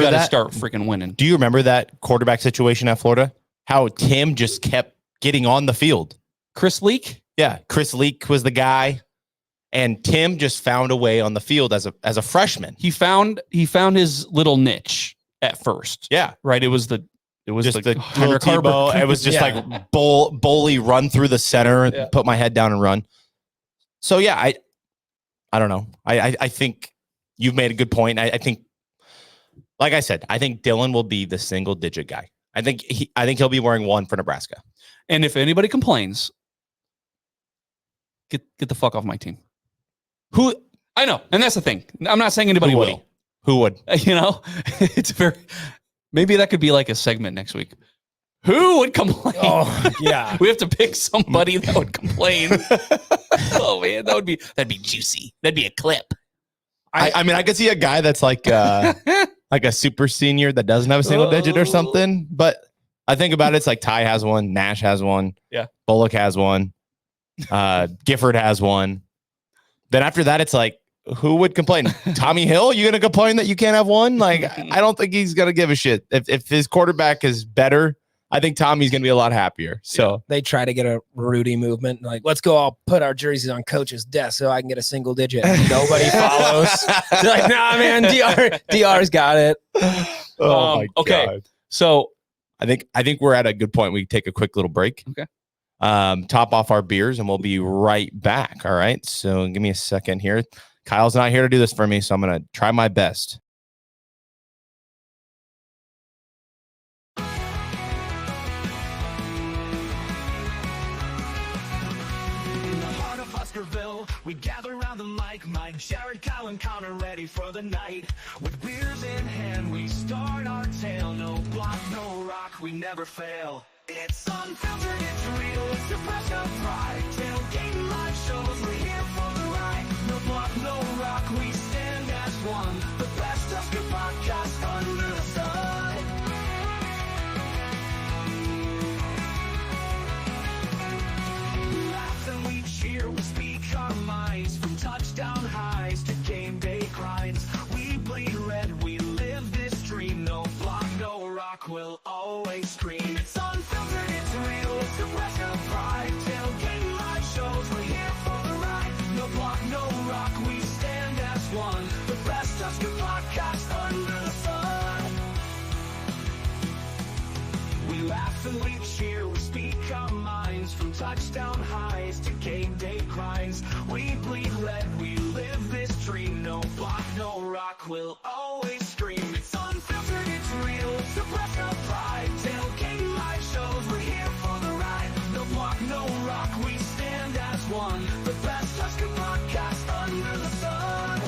Speaker 4: got to start freaking winning.
Speaker 7: Do you remember that quarterback situation at Florida? How Tim just kept getting on the field.
Speaker 4: Chris Leak?
Speaker 7: Yeah, Chris Leak was the guy, and Tim just found a way on the field as a freshman.
Speaker 4: He found his little niche at first.
Speaker 7: Yeah,
Speaker 4: right. It was the
Speaker 7: Heinrich Tebow. It was just like bully run through the center and put my head down and run. So yeah, I don't know. I think you've made a good point. I think, like I said, I think Dylan will be the single digit guy. I think he'll be wearing 1 for Nebraska.
Speaker 4: And if anybody complains, get the fuck off my team. Who I know, and that's the thing. I'm not saying anybody will.
Speaker 7: Who would?
Speaker 4: You know, it's maybe that could be like a segment next week. Who would complain?
Speaker 10: Oh, yeah.
Speaker 4: We have to pick somebody that would complain. Oh man, that'd be juicy. That'd be a clip.
Speaker 7: I mean, I could see a guy that's like like a super senior that doesn't have a single digit or something. But I think about it, it's like Ty has one, Nash has one, Bullock has one, Gifford has one. Then after that, it's like, who would complain? Tommy Hill? You gonna complain that you can't have one? Like, I don't think he's gonna give a shit. If his quarterback is better, I think Tommy's gonna be a lot happier. So
Speaker 10: they try to get a Rudy movement, like, let's go all put our jerseys on coach's desk so I can get a single digit. Nobody follows. They're like, nah, man, DR's got it.
Speaker 7: Oh my
Speaker 4: okay.
Speaker 7: God.
Speaker 4: So
Speaker 7: I think we're at a good point. We take a quick little break.
Speaker 4: Okay.
Speaker 7: Top off our beers and we'll be right back. All right. So give me a second here. Kyle's not here to do this for me, so I'm gonna try my best.
Speaker 3: We gather around the mic, Mike, Jared, Kyle, and Connor ready for the night. With beers in hand, we start our tale. No block, no rock, we never fail. It's unfiltered, it's real, it's the fresh of pride. Tailgating live shows, we're here for the ride. No block, no rock, we stand as one. The best Husker podcast under the sun. We laugh and we cheer, we speak our minds. From touchdown highs to game day grinds. We bleed red, we live this dream. No block, no rock, we'll always scream. It's unfiltered, it's real, it's the fresh of pride. Tailgating live shows, we're here for the ride. No block, no rock, we stand as one. The best Husker podcast under the sun. We laugh and we cheer, we speak our minds. From touchdown highs to game day grinds. We bleed red, we live this dream. No block, no rock, we'll always scream. It's unfiltered, it's real, it's the breath of pride. Tailgating live shows, we're here for the ride. No block, no rock, we stand as one. The best Husker podcast under the sun.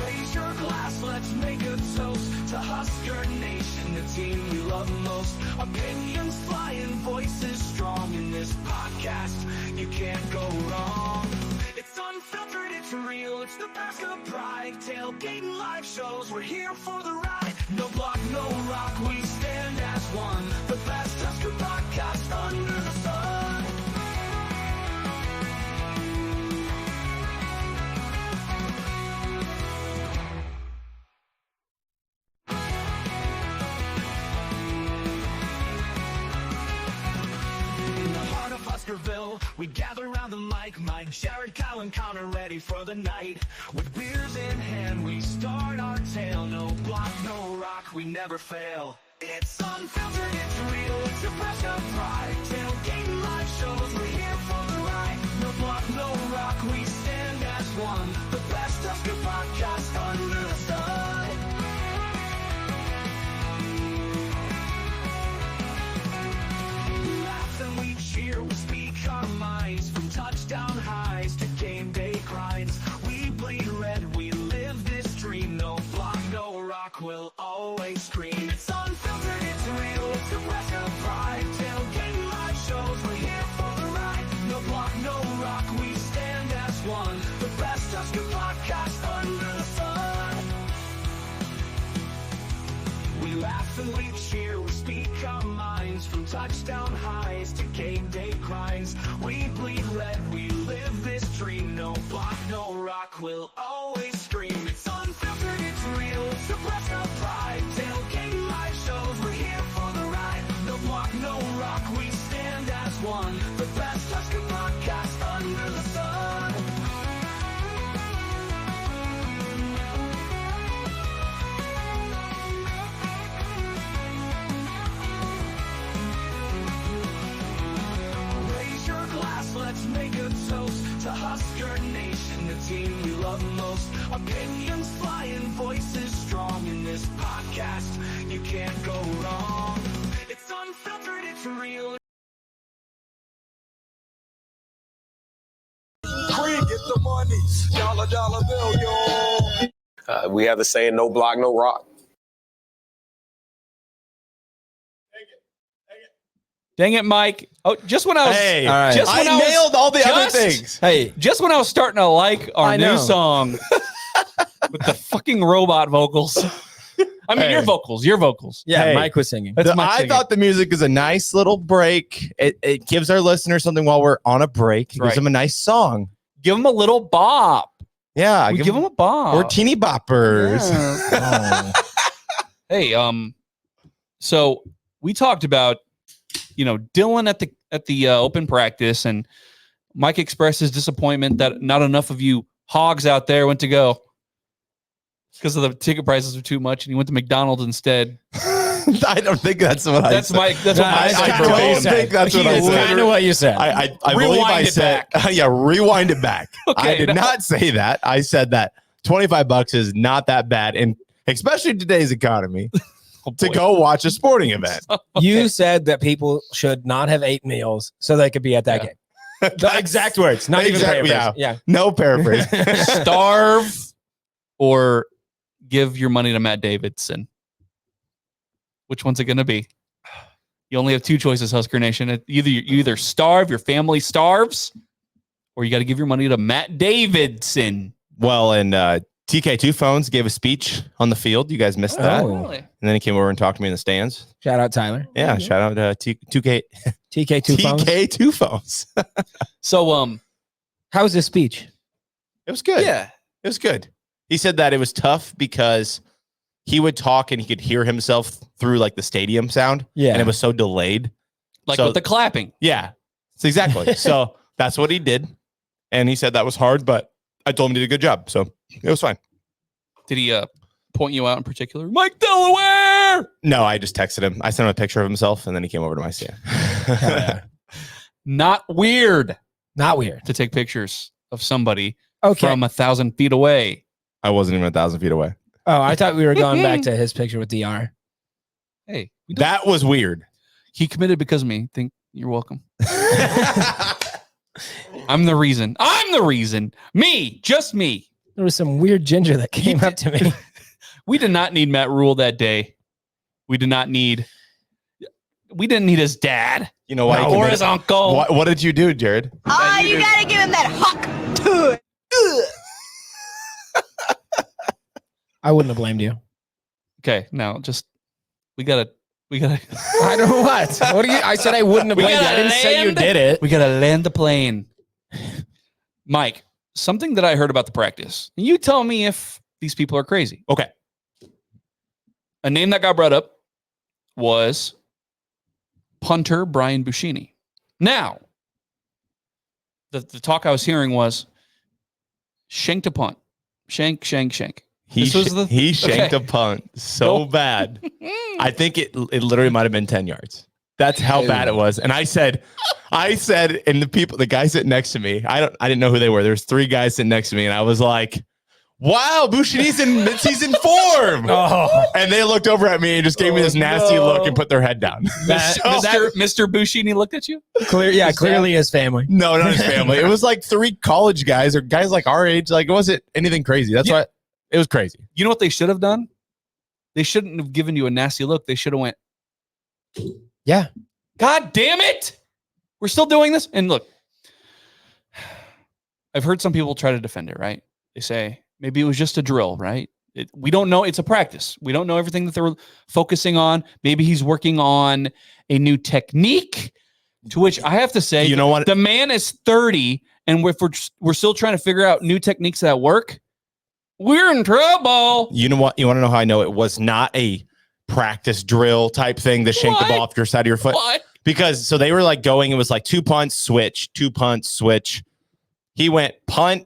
Speaker 3: Raise your glass, let's make a toast to Husker Nation, the team we love most. Opinions flying, voices strong in this podcast. You can't go wrong. It's unfiltered, it's real, it's the best of pride. Tailgating live shows, we're here for the ride. No block, no rock, we stand as one. The best Husker podcast under the sun. We gather around the mic, Mike, Jared, Kyle, and Connor ready for the night. With beers in hand, we start our tale. No block, no rock, we never fail. It's unfiltered, it's real, it's the fresh of pride. Tailgating live shows, we're here for the ride. No block, no rock, we stand as one. The best Husker podcast under the sun. We laugh and we cheer, we speak our minds. From touchdown highs to game day grinds. We bleed red, we live this dream. No block, no rock, we'll always scream. It's unfiltered, it's real, it's the fresh touchdown highs to game day grinds. We bleed red, we live this dream. No block, no rock, we'll always scream. It's unfiltered, it's real, it's Nebraska pride. Tailgate live shows, we're here for the ride. No block, no rock, we stand as one. The best Husker podcast under the sun. Raise your glass, let's make a toast to Husker Nation, the team we love most. Opinions flying, voices strong in this podcast. You can't go wrong. It's unfiltered, it's real.
Speaker 5: Creed, get the money. Dollar bill, yo. We have the saying, no block, no rock.
Speaker 4: Dang it, Mike. Oh, just when I was
Speaker 7: Hey,
Speaker 10: all right.
Speaker 4: just when
Speaker 7: I
Speaker 4: was
Speaker 7: nailed all the other
Speaker 4: just-
Speaker 7: things.
Speaker 10: Hey,
Speaker 4: Just when I was starting to like our
Speaker 10: I
Speaker 4: new
Speaker 10: know.
Speaker 4: song with the fucking robot vocals. I mean,
Speaker 7: Hey.
Speaker 4: your vocals.
Speaker 10: yeah,
Speaker 7: Hey.
Speaker 10: Mike was singing.
Speaker 4: That's Mike
Speaker 7: I
Speaker 4: singing.
Speaker 7: thought the music is a nice little break. It gives our listeners something while we're on a break. It
Speaker 4: Right.
Speaker 7: gives them a nice song.
Speaker 4: Give them a little bop.
Speaker 7: Yeah,
Speaker 4: We give them a bop.
Speaker 7: We're teeny boppers.
Speaker 4: Yeah. Hey, so we talked about, Dylan at the open practice, and Mike expressed his disappointment that not enough of you hogs out there went to go because of the ticket prices were too much, and he went to McDonald's instead.
Speaker 7: I don't think that's what I
Speaker 4: That's
Speaker 7: said.
Speaker 4: Mike. That's what
Speaker 10: Nah,
Speaker 4: Mike
Speaker 10: it's
Speaker 4: said.
Speaker 10: kinda what you
Speaker 7: don't
Speaker 10: said.
Speaker 7: think that's what I
Speaker 10: It's
Speaker 7: said.
Speaker 10: kind of what you said.
Speaker 7: I believe
Speaker 4: Rewind
Speaker 7: I
Speaker 4: it
Speaker 7: said, yeah, rewind it back.
Speaker 4: Okay,
Speaker 7: I did
Speaker 4: no.
Speaker 7: not say that. I said that $25 is not that bad, and especially in today's economy,
Speaker 4: Oh,
Speaker 7: to
Speaker 4: boy.
Speaker 7: go watch a sporting event.
Speaker 10: You said that people should not have 8 meals so they could be at that
Speaker 4: Yeah.
Speaker 10: game. The exact words, not even
Speaker 7: Exactly,
Speaker 10: paraphrase.
Speaker 7: yeah.
Speaker 10: Yeah.
Speaker 7: No paraphrase.
Speaker 4: Starve or give your money to Matt Davidson. Which one's it going to be? You only have two choices, Husker Nation. You either starve, your family starves, or you got to give your money to Matt Davidson.
Speaker 7: Well, and TK2 Phones gave a speech on the field. You guys missed that.
Speaker 10: Oh.
Speaker 4: Really?
Speaker 7: And then he came over and talked to me in the stands.
Speaker 10: Shout out Tyler.
Speaker 7: Yeah, shout out to 2K
Speaker 10: TK2 phones.
Speaker 7: TK2 Phones.
Speaker 4: So,
Speaker 10: How was his speech?
Speaker 7: It was good.
Speaker 4: yeah.
Speaker 7: It was good. He said that it was tough because he would talk and he could hear himself through like the stadium sound.
Speaker 10: Yeah.
Speaker 7: And it was so delayed.
Speaker 4: Like
Speaker 7: So-
Speaker 4: with the clapping.
Speaker 7: Yeah. So exactly. So that's what he did. And he said that was hard, but I told him he did a good job. So it was fine.
Speaker 4: Did he point you out in particular? Mike Delaware!
Speaker 7: No, I just texted him. I sent him a picture of himself and then he came over to my stand.
Speaker 4: Not weird
Speaker 10: Not weird.
Speaker 4: to take pictures of somebody
Speaker 10: Okay.
Speaker 4: from 1,000 feet away.
Speaker 7: I wasn't even 1,000 feet away.
Speaker 10: Oh, I thought we were going back to his picture with DR.
Speaker 4: Hey, we don't-
Speaker 7: That was weird.
Speaker 4: he committed because of me. Think you're welcome. I'm the reason. Me, just me.
Speaker 10: There was some weird ginger that came up to me.
Speaker 4: We did not need Matt Rule that day. We didn't need his dad
Speaker 7: You know why? he
Speaker 4: or
Speaker 7: committed-
Speaker 4: his uncle.
Speaker 7: What did you do, Jared?
Speaker 11: Oh, you gotta give him that huck to it.
Speaker 10: I wouldn't have blamed you.
Speaker 4: Okay, now just we gotta
Speaker 10: I don't know what. What do you? I said I wouldn't have
Speaker 4: We
Speaker 10: blamed you. I
Speaker 4: gotta
Speaker 10: didn't say you
Speaker 4: land.
Speaker 10: did it.
Speaker 4: we gotta land the plane. Mike, something that I heard about the practice. You tell me if these people are crazy.
Speaker 7: Okay.
Speaker 4: A name that got brought up was punter Brian Buschini. Now, the talk I was hearing was shank to punt. Shank.
Speaker 7: He
Speaker 4: This was the-
Speaker 7: he shanked
Speaker 4: okay.
Speaker 7: a punt so
Speaker 4: Go.
Speaker 7: bad. I think it literally might have been 10 yards. That's how bad it was. And I said, and the guy sitting next to me, I didn't know who they were. There's 3 guys sitting next to me, and I was like, wow, Buschini's in mid-season form.
Speaker 10: Oh,
Speaker 7: And they looked over at me and just gave me this nasty
Speaker 4: no.
Speaker 7: look and put their head down.
Speaker 4: Mr. Buschini looked at you?
Speaker 10: clear. Yeah, clearly his family.
Speaker 7: No, not his family. It was like 3 college guys or guys like our age. Like, it wasn't anything crazy. That's why it was crazy.
Speaker 4: You know what they should have done? They shouldn't have given you a nasty look. They should have went,
Speaker 10: Yeah.
Speaker 4: God damn it. We're still doing this. And look, I've heard some people try to defend it, right? They say, maybe it was just a drill, right? We don't know. It's a practice. We don't know everything that they're focusing on. Maybe he's working on a new technique, to which I have to say,
Speaker 7: you know what?
Speaker 4: The man is 30, and we're still trying to figure out new techniques that work. We're in trouble.
Speaker 7: You know what? You want to know how I know it was not a practice drill type thing to shank the ball off your side of your foot?
Speaker 4: What?
Speaker 7: Because so they were like going, it was like 2 punts, switch, 2 punts, switch. He went punt,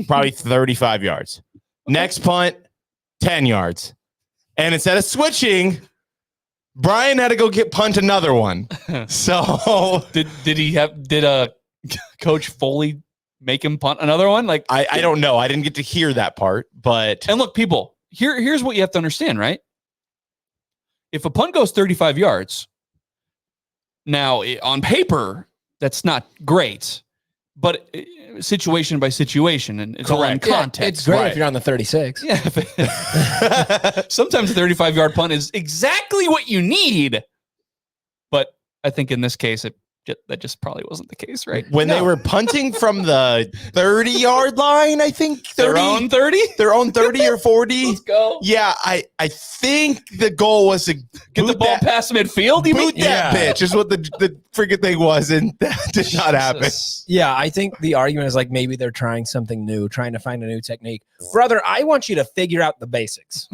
Speaker 7: probably 35 yards. Next punt, 10 yards. And instead of switching, Brian had to go punt another one. So
Speaker 4: did Coach Foley make him punt another one? Like
Speaker 7: I don't know. I didn't get to hear that part, but
Speaker 4: and look, people, here's what you have to understand, right? If a punt goes 35 yards, now on paper, that's not great. But situation by situation, and it's all in context.
Speaker 10: It's great if you're on the 36.
Speaker 4: Yeah. Sometimes a 35-yard punt is exactly what you need. But I think in this case, that just probably wasn't the case, right?
Speaker 7: When they were punting from the 30-yard line, I think 30,
Speaker 4: their own 30?
Speaker 7: Their own 30 or 40.
Speaker 4: Let's go.
Speaker 7: Yeah, I think the goal was to
Speaker 4: get the ball past midfield. You
Speaker 7: boot that bitch is what the freaking thing was, and that did not happen.
Speaker 10: Yeah, I think the argument is like maybe they're trying something new, trying to find a new technique. Brother, I want you to figure out the basics.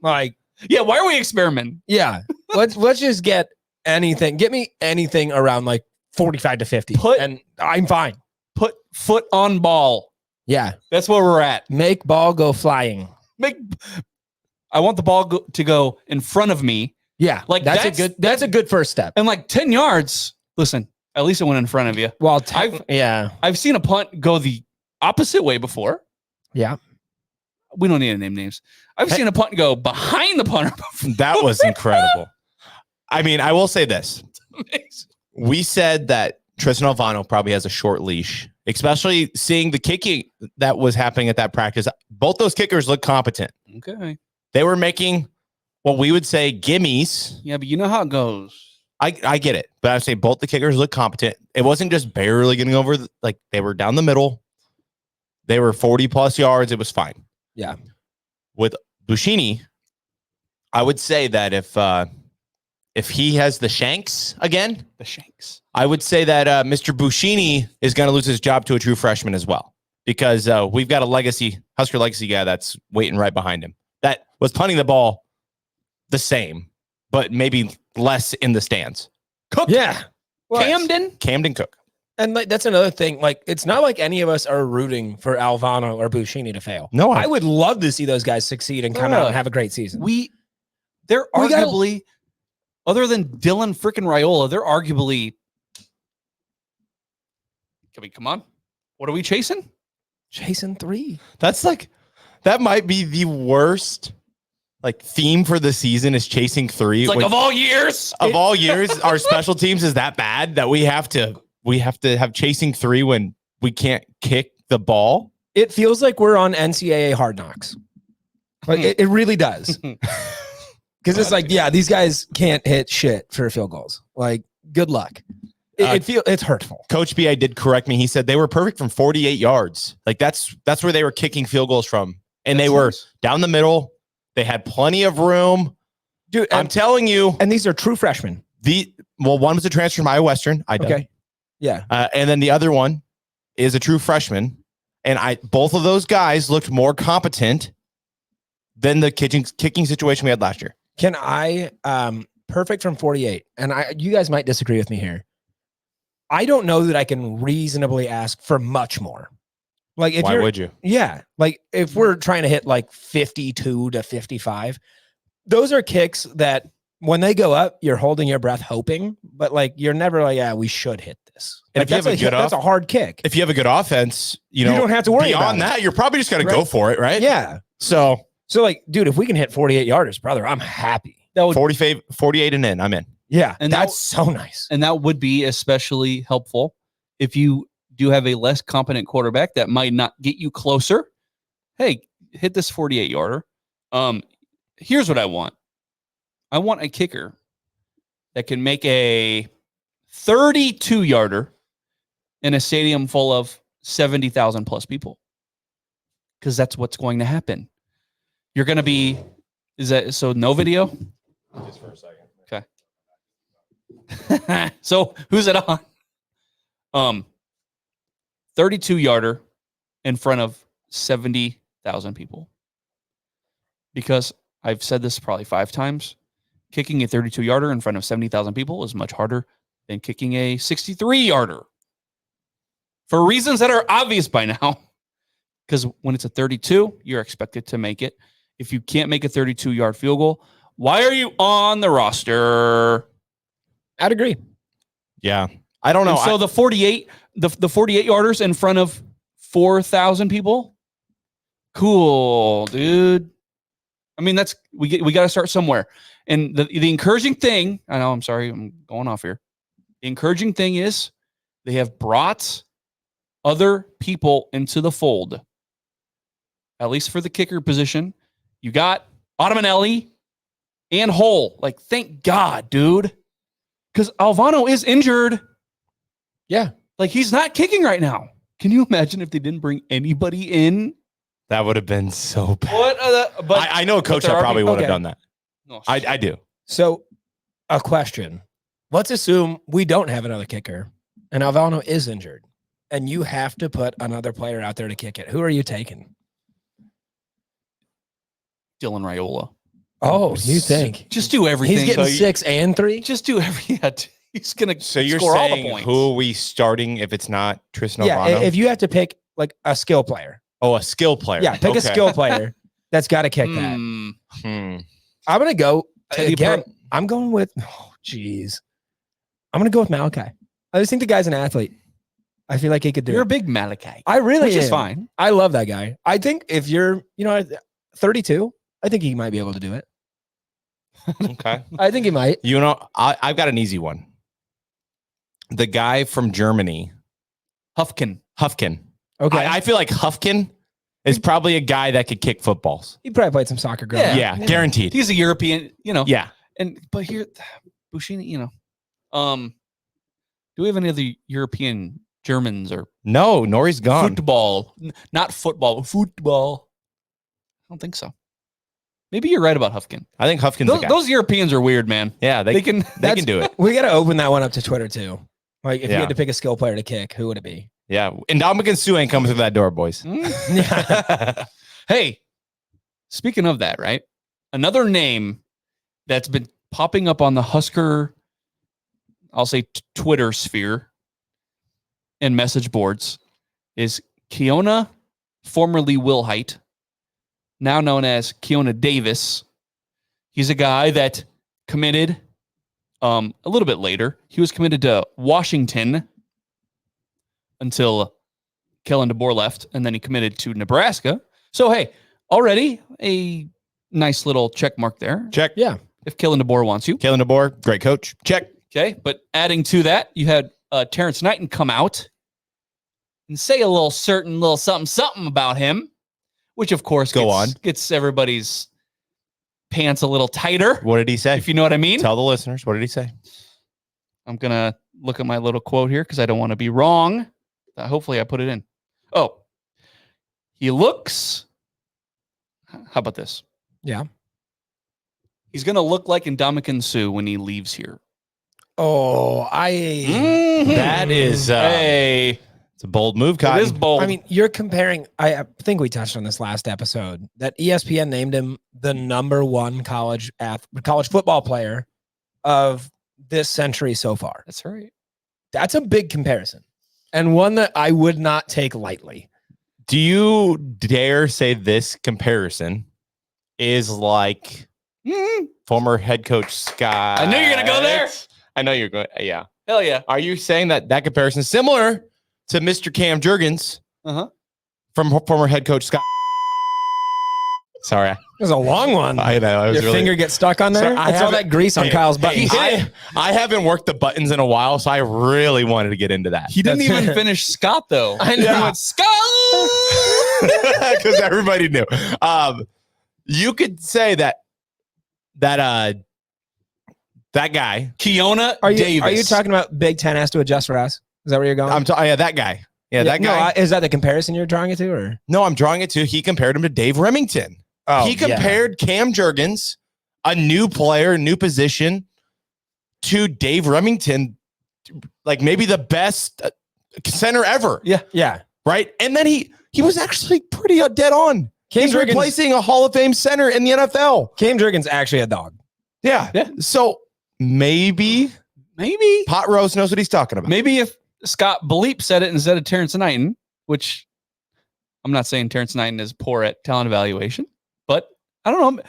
Speaker 10: Like,
Speaker 4: yeah, why are we experimenting?
Speaker 10: Yeah, let's just get anything. Get me anything around like 45 to 50, and I'm fine.
Speaker 4: Put foot on ball.
Speaker 10: Yeah,
Speaker 4: that's where we're at.
Speaker 10: Make ball go flying.
Speaker 4: I want the ball to go in front of me.
Speaker 10: Yeah,
Speaker 4: like
Speaker 10: that's a good first step.
Speaker 4: And like 10 yards. Listen, at least it went in front of you.
Speaker 10: Well,
Speaker 4: I've seen a punt go the opposite way before.
Speaker 10: Yeah,
Speaker 4: we don't need to name names. I've seen a punt go behind the punter before.
Speaker 7: That was incredible. I mean, I will say this. We said that Tristan Alvano probably has a short leash, especially seeing the kicking that was happening at that practice. Both those kickers look competent.
Speaker 4: Okay.
Speaker 7: They were making what we would say gimmies.
Speaker 4: Yeah, but you know how it goes.
Speaker 7: I get it, but I would say both the kickers look competent. It wasn't just barely getting over, like they were down the middle. They were 40 plus yards. It was fine.
Speaker 10: Yeah.
Speaker 7: With Buschini, I would say that if he has the shanks again, I would say that Mr. Buschini is going to lose his job to a true freshman as well, because we've got a Husker legacy guy that's waiting right behind him that was punting the ball the same, but maybe less in the stands.
Speaker 4: Cook.
Speaker 10: Yeah.
Speaker 7: Camden Cook.
Speaker 10: And like that's another thing. Like it's not like any of us are rooting for Alvano or Buschini to fail.
Speaker 7: No,
Speaker 10: I would love to see those guys succeed and come out and have a great season.
Speaker 4: They're arguably, other than Dylan freaking Raiola, they're arguably. Come on. What are we chasing?
Speaker 10: Chasing 3.
Speaker 7: That's like, that might be the worst theme for the season is chasing 3.
Speaker 4: It's like of all years,
Speaker 7: our special teams is that bad that we have to have chasing 3 when we can't kick the ball.
Speaker 10: It feels like we're on NCAA Hard Knocks. Like it really does. Because it's like, yeah, these guys can't hit shit for field goals. Like, good luck. It's hurtful.
Speaker 7: Coach B, I did correct me. He said they were perfect from 48 yards. Like that's where they were kicking field goals from, and they were down the middle. They had plenty of room,
Speaker 10: dude.
Speaker 7: I'm telling you.
Speaker 10: And these are true freshmen.
Speaker 7: One was a transfer from Iowa Western.
Speaker 10: Okay. Yeah.
Speaker 7: And then the other one is a true freshman, and both of those guys looked more competent than the kicking situation we had last year.
Speaker 10: Can I perfect from 48? And you guys might disagree with me here. I don't know that I can reasonably ask for much more. Like, if
Speaker 7: why would you?
Speaker 10: Yeah, like if we're trying to hit like 52 to 55, those are kicks that when they go up, you're holding your breath, hoping, but like you're never like, yeah, we should hit this.
Speaker 7: And
Speaker 10: like, that's a hard kick.
Speaker 7: If you have a good offense, you
Speaker 10: don't have to worry
Speaker 7: beyond
Speaker 10: about
Speaker 7: that. You're probably just gonna go for it, right?
Speaker 10: Yeah.
Speaker 7: So
Speaker 10: like, dude, if we can hit 48 yarders, brother, I'm happy.
Speaker 4: That would
Speaker 7: 48 and in, I'm in.
Speaker 10: Yeah, and that's so nice.
Speaker 4: And that would be especially helpful if you do have a less competent quarterback that might not get you closer. Hey, hit this 48-yarder. Here's what I want. I want a kicker that can make a 32-yarder in a stadium full of 70,000 plus people. Because that's what's going to happen. You're going to be, is that, so no video?
Speaker 7: Just for a second.
Speaker 4: Okay. So who's it on? 32-yarder in front of 70,000 people. Because I've said this probably 5 times. Kicking a 32-yarder in front of 70,000 people is much harder than kicking a 63-yarder. For reasons that are obvious by now. Because when it's a 32, you're expected to make it. If you can't make a 32-yard field goal, why are you on the roster?
Speaker 10: I'd agree.
Speaker 7: Yeah. I don't know.
Speaker 4: And so the 48 yarders in front of 4,000 people. Cool, dude. I mean, that's we got to start somewhere. And the encouraging thing, I know, I'm sorry, I'm going off here. The encouraging thing is they have brought other people into the fold. At least for the kicker position. You got Ottamanelli and Hull. Like, thank God, dude. Because Alvano is injured.
Speaker 10: Yeah.
Speaker 4: Like, he's not kicking right now. Can you imagine if they didn't bring anybody in?
Speaker 7: That would have been so bad.
Speaker 4: What? But
Speaker 7: I know a coach that probably would have done that.
Speaker 4: No,
Speaker 7: I do.
Speaker 10: So, a question. Let's assume we don't have another kicker and Alvano is injured and you have to put another player out there to kick it. Who are you taking?
Speaker 4: Dylan Raiola.
Speaker 10: Oh, you think?
Speaker 4: Just do everything.
Speaker 10: He's getting 6 and 3?
Speaker 4: Just do everything. Yeah, he's going to
Speaker 7: So you're
Speaker 4: score all the
Speaker 7: saying
Speaker 4: points.
Speaker 7: who are we starting if it's not Tristan
Speaker 10: Yeah,
Speaker 7: Alvano?
Speaker 10: if you have to pick like a skill player.
Speaker 7: Oh, a skill player.
Speaker 10: Yeah, pick a skill player that's got to kick that. I'm going to go again. I'm going with, I'm going to go with Malachi. I just think the guy's an athlete. I feel like he could do
Speaker 4: You're
Speaker 10: it.
Speaker 4: a big Malachi.
Speaker 10: I really
Speaker 4: Which is
Speaker 10: am.
Speaker 4: fine.
Speaker 10: I love that guy. I think if you're, 32, I think he might be able to do it.
Speaker 7: Okay.
Speaker 10: I think he might.
Speaker 7: You know, I've got an easy one. The guy from Germany.
Speaker 4: Hufkin.
Speaker 10: Okay.
Speaker 7: I feel like Hufkin is probably a guy that could kick footballs.
Speaker 10: He probably played some soccer growing up.
Speaker 7: Yeah, guaranteed.
Speaker 4: He's a European,
Speaker 7: Yeah.
Speaker 4: But here, Bushini, do we have any other European Germans or
Speaker 7: No, Nori's gone.
Speaker 4: football? Not football, football. I don't think so. Maybe you're right about Hufkin.
Speaker 7: I think Hufkin's the guy.
Speaker 4: Those Europeans are weird, man.
Speaker 7: Yeah, they can do it.
Speaker 10: We got to open that one up to Twitter too. Like if you
Speaker 7: Yeah.
Speaker 10: had to pick a skill player to kick, who would it be?
Speaker 7: Yeah. And Dominican Sue ain't coming through that door, boys.
Speaker 4: Hey, speaking of that, right? Another name that's been popping up on the Husker, I'll say Twitter sphere and message boards is Keona, formerly Wilhite, now known as Keona Davis. He's a guy that committed a little bit later. He was committed to Washington until Kellen DeBoer left, and then he committed to Nebraska. So, hey, already a nice little check mark there.
Speaker 7: Check.
Speaker 10: Yeah.
Speaker 4: If Kellen DeBoer wants you.
Speaker 7: Kellen DeBoer, great coach. Check.
Speaker 4: Okay, but adding to that, you had Terrence Knighton come out and say a little something about him, which of course gets everybody's pants a little tighter.
Speaker 7: What did he say?
Speaker 4: If you know what I mean.
Speaker 7: Tell the listeners. What did he say?
Speaker 4: I'm going to look at my little quote here because I don't want to be wrong. Hopefully I put it in. Oh, he looks. How about this?
Speaker 10: Yeah.
Speaker 4: He's going to look like Ndamukong Suh when he leaves here.
Speaker 10: Oh,
Speaker 7: That is it's a bold move, Cotton.
Speaker 4: It is bold.
Speaker 10: I mean, you're comparing. I think we touched on this last episode that ESPN named him the #1 college football player of this century so far.
Speaker 4: That's right.
Speaker 10: That's a big comparison, and one that I would not take lightly.
Speaker 7: Do you dare say this comparison is like former head coach Scott?
Speaker 4: I knew you were going to go there.
Speaker 7: I know you're going. Yeah.
Speaker 4: Hell yeah.
Speaker 7: Are you saying that comparison is similar to Mr. Cam Jurgens from former head coach Scott? Sorry.
Speaker 10: It was a long one.
Speaker 7: I know.
Speaker 10: Your finger gets stuck on there?
Speaker 7: I
Speaker 10: It's all that grease on Kyle's buttons.
Speaker 7: I haven't worked the buttons in a while, so I really wanted to get into that.
Speaker 4: He didn't even finish Scott, though.
Speaker 10: I know.
Speaker 4: He went, Scott!
Speaker 7: Because everybody knew. You could say that guy,
Speaker 4: Keona
Speaker 10: Are
Speaker 4: Davis.
Speaker 10: you talking about Big Ten has to adjust for us? Is that where you're going?
Speaker 7: yeah, that guy. Yeah, that guy.
Speaker 10: No, is that the comparison you're drawing it to, or
Speaker 7: No, I'm drawing it to. He compared him to Dave Remington.
Speaker 10: Oh,
Speaker 7: he compared Cam Jurgens, a new player, new position, to Dave Remington, like maybe the best center ever.
Speaker 10: Yeah.
Speaker 7: Right. And then he was actually pretty dead on.
Speaker 10: Cam
Speaker 7: He's
Speaker 10: Jurgens-
Speaker 7: replacing a Hall of Fame center in the NFL.
Speaker 10: Cam Jurgens actually a dog.
Speaker 7: Yeah. So maybe Pot Roast knows what he's talking about.
Speaker 4: Maybe if Scott Bleep said it instead of Terrence Knighton, which I'm not saying Terrence Knighton is poor at talent evaluation, but I don't know.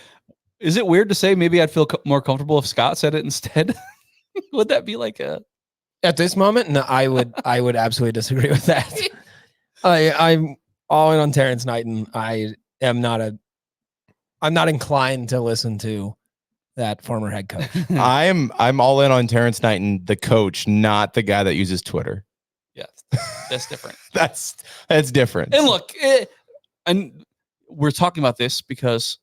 Speaker 4: Is it weird to say maybe I'd feel more comfortable if Scott said it instead? Would that be like a...
Speaker 10: At this moment, no, I would absolutely disagree with that. I'm all in on Terrence Knighton. I'm not inclined to listen to that former head coach.
Speaker 7: I'm all in on Terrence Knighton, the coach, not the guy that uses Twitter.
Speaker 4: Yeah, that's different.
Speaker 7: That's different.
Speaker 4: And look, and we're talking about this because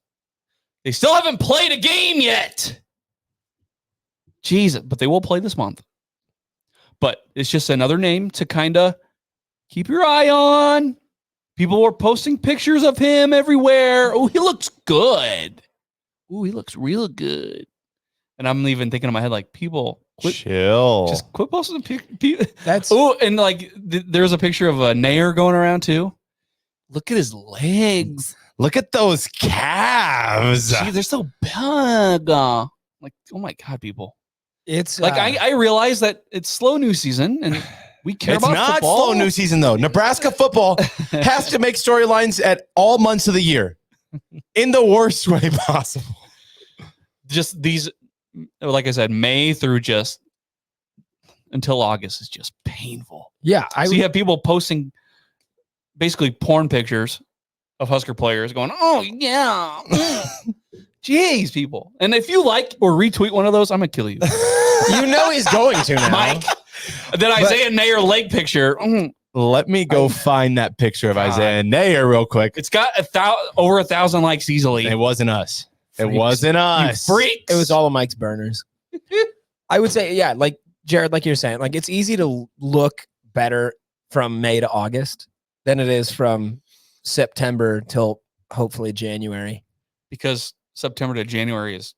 Speaker 4: they still haven't played a game yet. Jesus, but they will play this month. But it's just another name to kind of keep your eye on. People were posting pictures of him everywhere. Oh, he looks good. Oh, he looks real good. And I'm even thinking in my head, like, people,
Speaker 7: chill.
Speaker 4: Just quit posting pictures.
Speaker 10: That's
Speaker 4: and like, there's a picture of a Nair going around too. Look at his legs.
Speaker 7: Look at those calves.
Speaker 4: Gee, they're so big. Like, oh my God, people.
Speaker 10: It's
Speaker 4: like I realize that it's slow news season and we care
Speaker 7: It's
Speaker 4: about
Speaker 7: not
Speaker 4: football.
Speaker 7: slow news season though. Nebraska football has to make storylines at all months of the year in the worst way possible.
Speaker 4: Just these, like I said, May through just until August is just painful.
Speaker 10: Yeah.
Speaker 4: So you have people posting basically porn pictures of Husker players going, oh yeah. Jeez, people. And if you like or retweet one of those, I'm going to kill you.
Speaker 10: You know he's going to now.
Speaker 4: Mike, that Isaiah Nair leg picture.
Speaker 7: Let me go find that picture of Isaiah Nair real quick.
Speaker 4: It's got over 1,000 likes easily.
Speaker 7: It wasn't us. It wasn't us.
Speaker 4: You freaks.
Speaker 10: It was all of Mike's burners. I would say, yeah, like Jared, like you're saying, like it's easy to look better from May to August than it is from September till hopefully January.
Speaker 4: Because September to January is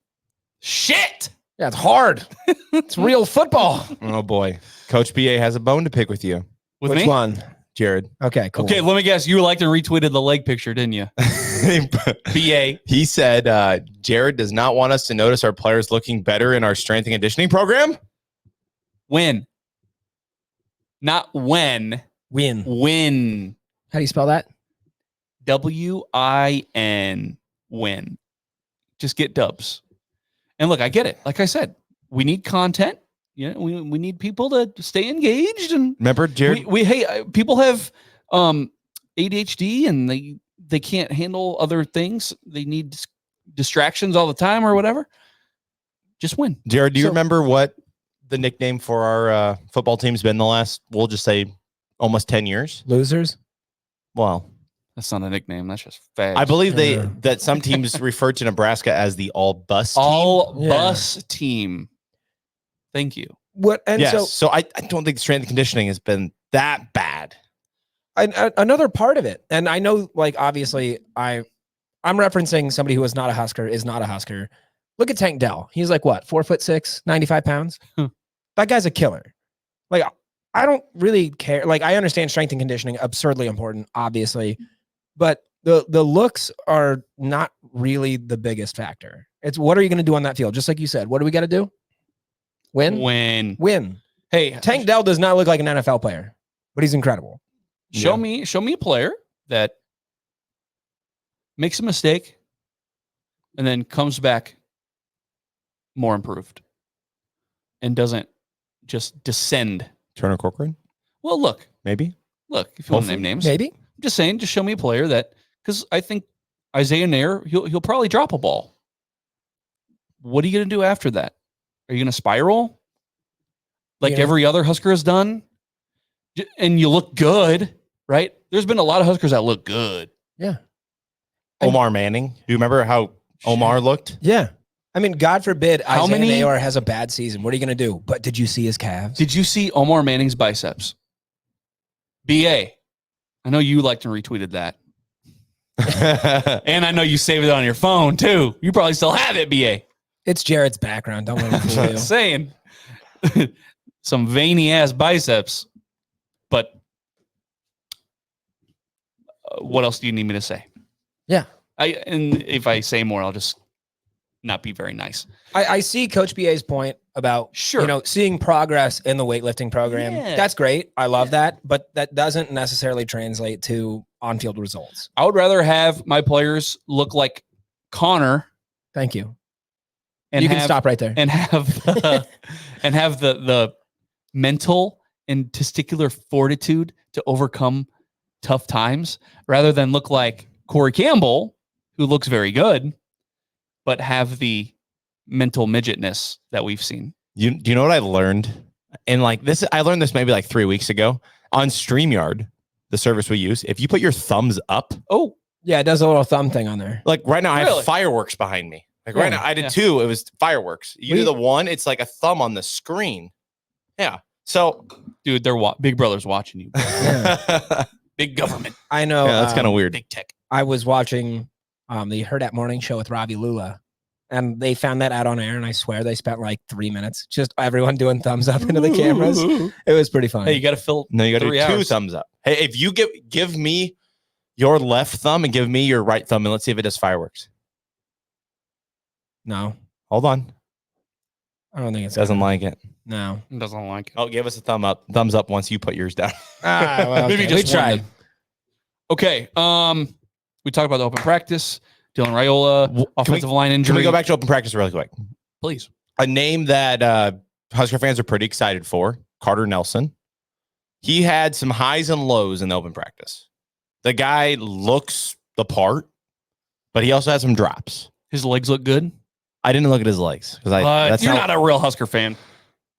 Speaker 4: shit.
Speaker 10: Yeah, it's hard. It's real football.
Speaker 7: Oh boy. Coach BA has a bone to pick with you.
Speaker 4: With
Speaker 10: Which
Speaker 4: me?
Speaker 10: one?
Speaker 7: Jared.
Speaker 10: Okay, cool.
Speaker 4: Okay, let me guess. You liked and retweeted the leg picture, didn't you? BA.
Speaker 7: He said, Jared does not want us to notice our players looking better in our strength and conditioning program.
Speaker 4: When? Not when.
Speaker 10: Win.
Speaker 4: Win.
Speaker 10: How do you spell that?
Speaker 4: WIN. Win. Just get dubs. And look, I get it. Like I said, we need content. You know, we need people to stay engaged. And
Speaker 7: remember, Jared,
Speaker 4: people have ADHD and they can't handle other things. They need distractions all the time or whatever. Just win.
Speaker 7: Jared, do you remember what the nickname for our football team's been the last, we'll just say, almost 10 years?
Speaker 10: Losers?
Speaker 7: Well,
Speaker 4: that's not a nickname. That's just fact.
Speaker 7: I believe that some teams refer to Nebraska as the all-bus team.
Speaker 4: All-bus team. Thank you.
Speaker 10: What? And
Speaker 7: yes, so I don't think strength and conditioning has been that bad.
Speaker 10: Another part of it, and I know, like, obviously, I'm referencing somebody who is not a Husker, is not a Husker. Look at Tank Dell. He's like, what, 4'6", 95 pounds? That guy's a killer. Like, I don't really care. Like, I understand strength and conditioning, absurdly important, obviously, but the looks are not really the biggest factor. It's what are you going to do on that field? Just like you said, what do we got to do? Win?
Speaker 4: Win. Hey,
Speaker 10: Tank Dell does not look like an NFL player, but he's incredible.
Speaker 4: Show me a player that makes a mistake and then comes back more improved and doesn't just descend.
Speaker 7: Turner Corcoran?
Speaker 4: Well, look,
Speaker 7: if you
Speaker 4: want to name names,
Speaker 10: maybe.
Speaker 4: I'm just saying, just show me a player that, because I think Isaiah Nair, he'll probably drop a ball. What are you going to do after that? Are you going to spiral like every other Husker has done? And you look good, right? There's been a lot of Huskers that look good.
Speaker 10: Yeah.
Speaker 7: Omar Manning. Do you remember how Omar looked?
Speaker 10: Yeah. I mean, God forbid
Speaker 4: How
Speaker 10: Isaiah
Speaker 4: many-
Speaker 10: Nair has a bad season. What are you going to do? But did you see his calves?
Speaker 4: Did you see Omar Manning's biceps? BA. I know you liked and retweeted that. And I know you saved it on your phone too. You probably still have it, BA.
Speaker 10: It's Jared's background. Don't let him fool you.
Speaker 4: Saying some veiny ass biceps. But what else do you need me to say?
Speaker 10: Yeah.
Speaker 4: And if I say more, I'll just not be very nice.
Speaker 10: I see Coach BA's point about seeing progress in the weightlifting program.
Speaker 4: Yeah.
Speaker 10: That's great. I love that, but that doesn't necessarily translate to on-field results.
Speaker 4: I would rather have my players look like Connor.
Speaker 10: Thank you.
Speaker 4: And
Speaker 10: you can stop right there.
Speaker 4: And have the mental and testicular fortitude to overcome tough times, rather than look like Corey Campbell, who looks very good, but have the mental midgetness that we've seen.
Speaker 7: Do you know what I learned? And I learned this maybe 3 weeks ago on StreamYard, the service we use. If you put your thumbs up,
Speaker 10: yeah, it does a little thumb thing on there.
Speaker 7: like right now, I
Speaker 4: Really?
Speaker 7: have fireworks behind me. Like right
Speaker 10: Yeah.
Speaker 7: now, I did two. It was fireworks. You do the one, it's like a thumb on the screen. Yeah. So,
Speaker 4: Dude, Big Brother's watching you. Big government.
Speaker 10: I know.
Speaker 7: yeah, that's kind of weird.
Speaker 4: Big tech.
Speaker 10: I was watching the Hurrdat Morning Show with Ravi Lula, and they found that out on air, and I swear they spent 3 minutes just everyone doing thumbs up into the cameras. It was pretty fun.
Speaker 4: Hey, you got to fill.
Speaker 7: No, you got to do
Speaker 4: 3
Speaker 7: two
Speaker 4: hours.
Speaker 7: thumbs up. Hey, if you give me your left thumb and give me your right thumb, and let's see if it does fireworks.
Speaker 10: No,
Speaker 7: Hold on.
Speaker 10: I don't think it's
Speaker 7: Doesn't like it.
Speaker 10: No.
Speaker 4: Doesn't like it.
Speaker 7: Oh, give us a thumbs up once you put yours down.
Speaker 10: Well,
Speaker 4: Maybe
Speaker 10: okay.
Speaker 4: just
Speaker 10: we tried.
Speaker 4: one. Okay. We talked about the open practice. Dylan Raiola, offensive line injury.
Speaker 7: Can we go back to open practice really quick?
Speaker 4: Please.
Speaker 7: A name that Husker fans are pretty excited for, Carter Nelson. He had some highs and lows in the open practice. The guy looks the part, but he also has some drops.
Speaker 4: His legs look good.
Speaker 7: I didn't look at his legs because
Speaker 4: You're not a real Husker fan.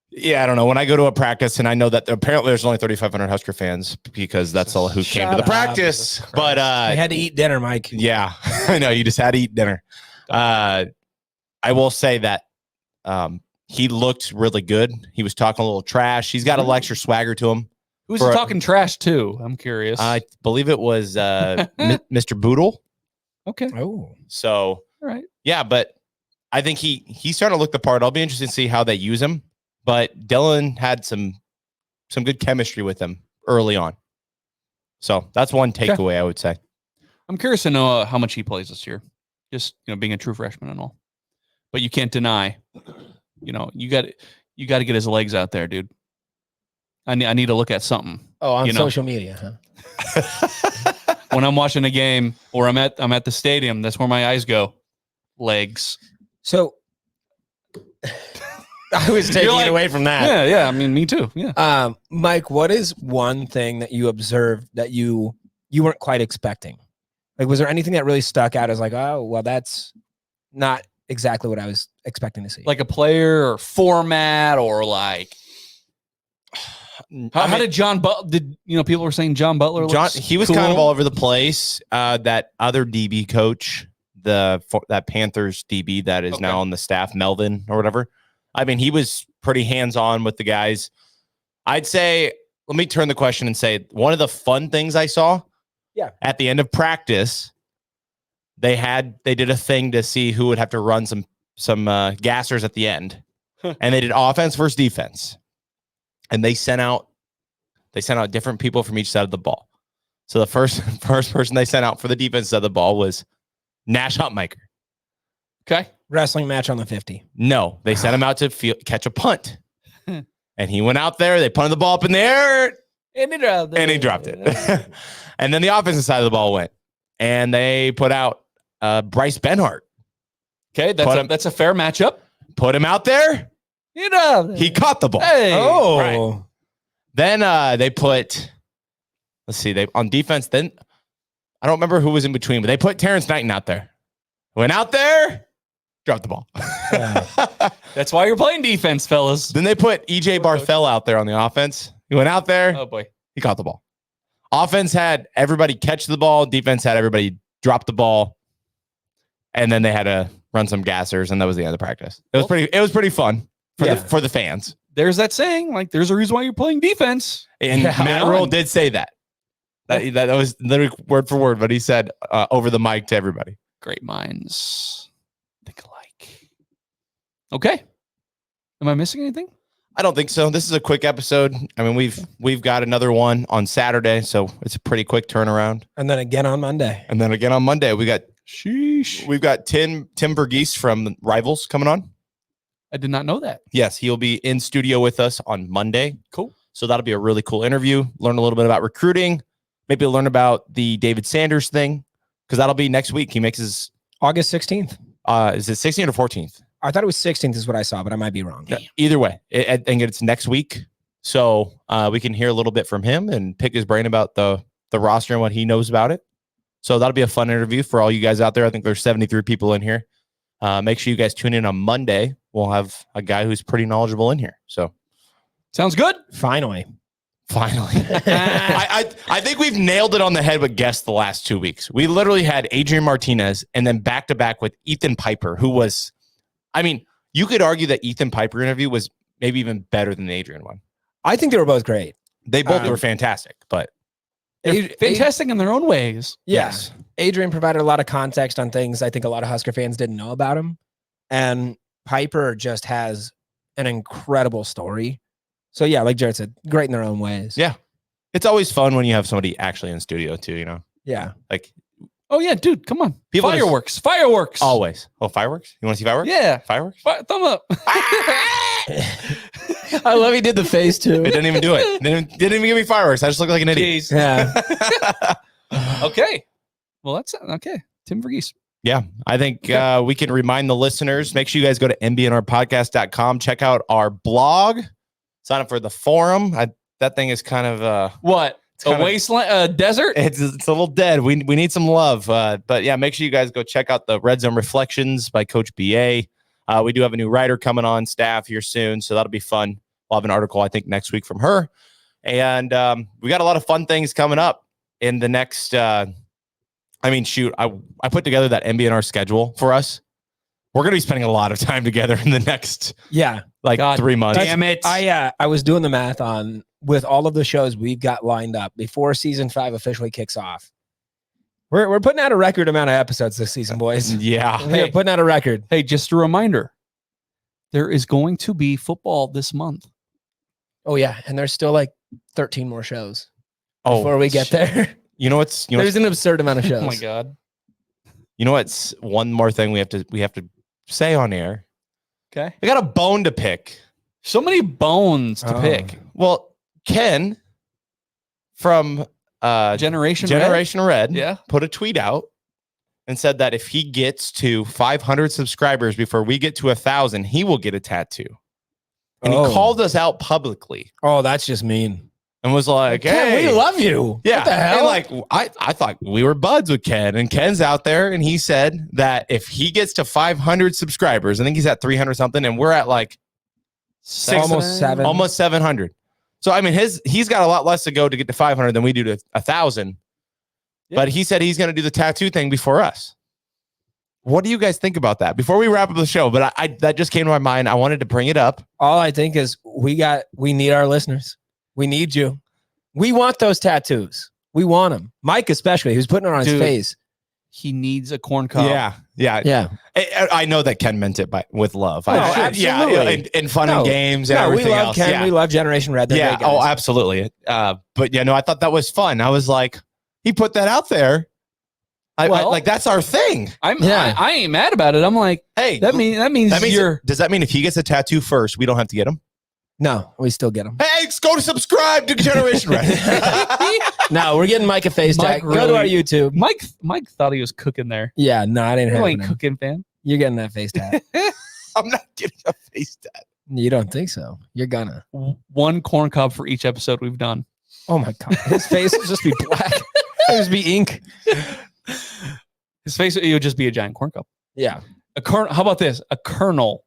Speaker 7: Yeah, I don't know. When I go to a practice, and I know that apparently there's only 3,500 Husker fans because that's all who came to the
Speaker 10: Shut up.
Speaker 7: practice. But
Speaker 10: I had to eat dinner, Mike.
Speaker 7: yeah, I know you just had to eat dinner. I will say that he looked really good. He was talking a little trash. He's got a little extra swagger to him.
Speaker 4: Who's he talking trash to? I'm curious.
Speaker 7: I believe it was Mr. Boodle.
Speaker 4: Okay.
Speaker 10: Oh,
Speaker 7: So,
Speaker 4: All right.
Speaker 7: yeah, but I think he's starting to look the part. I'll be interested to see how they use him. But Dylan had some good chemistry with him early on. So that's one takeaway I would say.
Speaker 4: I'm curious to know how much he plays this year. Just being a true freshman and all. But you can't deny, you got to get his legs out there, dude. I need to look at something.
Speaker 10: Oh, on social media, huh?
Speaker 4: When I'm watching a game or I'm at the stadium, that's where my eyes go. Legs.
Speaker 10: So I was taking it away from that.
Speaker 4: Yeah. I mean, me too. Yeah.
Speaker 10: Mike, what is one thing that you observed that you weren't quite expecting? Like, was there anything that really stuck out as oh, well, that's not exactly what I was expecting to see?
Speaker 4: Like a player or format or like. How did John Butler? People were saying John Butler?
Speaker 7: He was kind of all over the place. That other DB coach, that Panthers DB that is now on the staff, Melvin or whatever. I mean, he was pretty hands-on with the guys. I'd say, let me turn the question and say one of the fun things I saw.
Speaker 10: Yeah.
Speaker 7: At the end of practice, they did a thing to see who would have to run some gassers at the end, and they did offense versus defense. And they sent out different people from each side of the ball. So the first person they sent out for the defense side of the ball was Nash Hutmacher.
Speaker 4: Okay.
Speaker 10: Wrestling match on the 50.
Speaker 7: No, they sent him out to catch a punt. And he went out there. They punted the ball up in the air. And he dropped it. And then the offensive side of the ball went. And they put out Bryce Benhart.
Speaker 4: Okay, that's a fair matchup.
Speaker 7: Put him out there. He caught the ball.
Speaker 4: Hey.
Speaker 10: Oh.
Speaker 7: Right. Then they put, let's see, on defense, then I don't remember who was in between, but they put Terrence Knighton out there. Went out there, dropped the ball.
Speaker 4: That's why you're playing defense, fellas.
Speaker 7: Then they put EJ Barthel out there on the offense. He went out there.
Speaker 4: Oh, boy.
Speaker 7: He caught the ball. Offense had everybody catch the ball. Defense had everybody drop the ball. And then they had to run some gassers, and that was the end of practice. It was pretty fun for the fans.
Speaker 4: There's that saying, there's a reason why you're playing defense.
Speaker 7: And Matt Rule did say that. That was literally word for word, but he said over the mic to everybody.
Speaker 4: Great minds think alike. Okay. Am I missing anything?
Speaker 7: I don't think so. This is a quick episode. I mean, we've got another one on Saturday, so it's a pretty quick turnaround.
Speaker 10: And then again on Monday.
Speaker 7: We got We've got Tim Vergeese from Rivals coming on.
Speaker 4: I did not know that.
Speaker 7: Yes, he'll be in studio with us on Monday.
Speaker 4: Cool.
Speaker 7: So that'll be a really cool interview. Learn a little bit about recruiting. Maybe learn about the David Sanders thing, because that'll be next week. He makes his
Speaker 10: August 16th.
Speaker 7: Is it 16th or 14th?
Speaker 10: I thought it was 16th is what I saw, but I might be wrong.
Speaker 7: Yeah. Either way, I think it's next week. So we can hear a little bit from him and pick his brain about the roster and what he knows about it. So that'll be a fun interview for all you guys out there. I think there's 73 people in here. Make sure you guys tune in on Monday. We'll have a guy who's pretty knowledgeable in here. So
Speaker 4: sounds good.
Speaker 10: Finally.
Speaker 7: I think we've nailed it on the head with guests the last 2 weeks. We literally had Adrian Martinez and then back to back with Ethan Piper, who was, I mean, you could argue that Ethan Piper interview was maybe even better than the Adrian one.
Speaker 10: I think they were both great.
Speaker 7: They both were fantastic, but
Speaker 4: they're fantastic in their own ways.
Speaker 10: Yeah.
Speaker 7: Yes.
Speaker 10: Adrian provided a lot of context on things I think a lot of Husker fans didn't know about him. And Piper just has an incredible story. So yeah, like Jared said, great in their own ways.
Speaker 7: Yeah. It's always fun when you have somebody actually in studio too, you know?
Speaker 10: Yeah.
Speaker 7: Like,
Speaker 4: oh yeah, dude, come on.
Speaker 7: People
Speaker 4: Fireworks. Fireworks.
Speaker 7: Always. Oh, fireworks? You want to see fireworks?
Speaker 4: Yeah.
Speaker 7: Fireworks?
Speaker 4: Thumb up.
Speaker 10: I love he did the face too.
Speaker 7: It didn't even do it. Didn't even give me fireworks. I just look like an idiot.
Speaker 4: Jeez.
Speaker 10: Yeah.
Speaker 4: Okay. Well, that's okay. Tim Vergeese.
Speaker 7: Yeah, I think we can remind the listeners. Make sure you guys go to NBNRPodcast.com. Check out our blog. Sign up for the forum. That thing is kind of
Speaker 4: what? A wasteland, a desert?
Speaker 7: It's a little dead. We need some love. But yeah, make sure you guys go check out the Red Zone Reflections by Coach BA. We do have a new writer coming on staff here soon, so that'll be fun. We'll have an article, I think, next week from her. And we got a lot of fun things coming up in the next I put together that NBNR schedule for us. We're going to be spending a lot of time together in the next 3 months.
Speaker 4: Damn it.
Speaker 10: I was doing the math on with all of the shows we've got lined up before season 5 officially kicks off. We're putting out a record amount of episodes this season, boys.
Speaker 7: Yeah.
Speaker 10: We're putting out a record.
Speaker 4: Hey, just a reminder. There is going to be football this month.
Speaker 10: Oh yeah, and there's still like 13 more shows before we get there.
Speaker 7: You know what's
Speaker 10: there's an absurd amount of shows.
Speaker 4: Oh my god.
Speaker 7: You know what's one more thing we have to say on air?
Speaker 4: Okay.
Speaker 7: We got a bone to pick.
Speaker 4: So many bones to pick.
Speaker 7: Well, Ken from
Speaker 4: Generation
Speaker 7: Red put a tweet out and said that if he gets to 500 subscribers before we get to 1,000, he will get a tattoo. And he called us out publicly.
Speaker 10: Oh, that's just mean.
Speaker 7: And was like,
Speaker 10: Ken,
Speaker 7: hey,
Speaker 10: we love you.
Speaker 7: Yeah.
Speaker 10: What the hell?
Speaker 7: And I thought we were buds with Ken, and Ken's out there, and he said that if he gets to 500 subscribers, I think he's at 300 something, and we're at like
Speaker 10: almost
Speaker 7: 700. So I mean, he's got a lot less to go to get to 500 than we do to 1,000. Yeah. But he said he's going to do the tattoo thing before us. What do you guys think about that? Before we wrap up the show, but I that just came to my mind. I wanted to bring it up.
Speaker 10: All I think is we need our listeners. We need you. We want those tattoos. We want them. Mike especially, who's putting it on his face.
Speaker 4: He needs a corn cob.
Speaker 7: Yeah. I know that Ken meant it with love.
Speaker 10: Absolutely.
Speaker 7: And fun and games and everything
Speaker 10: we love
Speaker 7: else.
Speaker 10: Ken.
Speaker 7: Yeah.
Speaker 10: We love Generation Red. They're great guys.
Speaker 7: Oh, absolutely. But I thought that was fun. I was like, he put that out there. Like that's our thing.
Speaker 4: I ain't mad about it. I'm like,
Speaker 7: hey,
Speaker 4: that means you're.
Speaker 7: Does that mean if he gets a tattoo first, we don't have to get him?
Speaker 10: No, we still get them.
Speaker 7: Hey, go to subscribe to Generation Red.
Speaker 10: No, we're getting Mike a face tag.
Speaker 4: Really,
Speaker 10: go to our YouTube.
Speaker 4: Mike thought he was cooking there.
Speaker 10: Yeah, no, I didn't have
Speaker 4: ain't cooking, fam.
Speaker 10: You're getting that face tag.
Speaker 7: I'm not getting a face tag.
Speaker 10: You don't think so? You're gonna.
Speaker 4: One corn cob for each episode we've done.
Speaker 10: Oh my god, his face will just be black. It'll just be ink.
Speaker 4: His face, it would just be a giant corn cob.
Speaker 10: Yeah.
Speaker 4: A kernel. How about this? A kernel.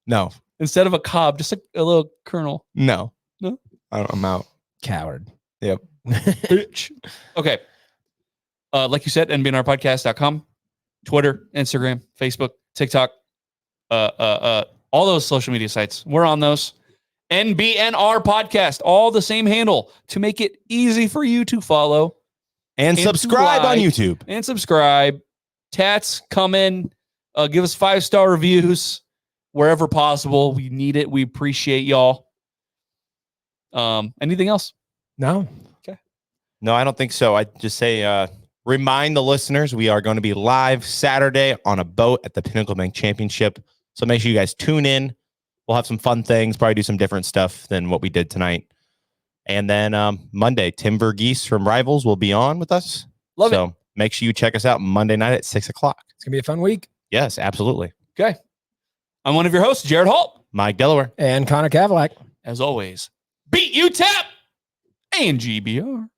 Speaker 7: No.
Speaker 4: Instead of a cob, just a little kernel.
Speaker 7: No.
Speaker 4: No.
Speaker 7: I'm out.
Speaker 10: Coward.
Speaker 7: Yep.
Speaker 4: Bitch. Okay. Like you said, NBNRPodcast.com, Twitter, Instagram, Facebook, TikTok, all those social media sites. We're on those. NBNR Podcast, all the same handle to make it easy for you to follow.
Speaker 7: And subscribe on YouTube.
Speaker 4: And subscribe. Tats, come in. Give us 5-star reviews wherever possible. We need it. We appreciate y'all. Anything else?
Speaker 10: No.
Speaker 4: Okay.
Speaker 7: No, I don't think so. I just say remind the listeners we are going to be live Saturday on a boat at the Pinnacle Bank Championship. So make sure you guys tune in. We'll have some fun things, probably do some different stuff than what we did tonight. And then Monday, Tim Vergeese from Rivals will be on with us.
Speaker 4: Love it.
Speaker 7: So make sure you check us out Monday night at 6 o'clock.
Speaker 10: It's going to be a fun week.
Speaker 7: Yes, absolutely.
Speaker 4: Okay. I'm one of your hosts, Jared Holt.
Speaker 7: Mike Delaware.
Speaker 10: And Connor Cavalack.
Speaker 4: As always, beat UTEP and GBR.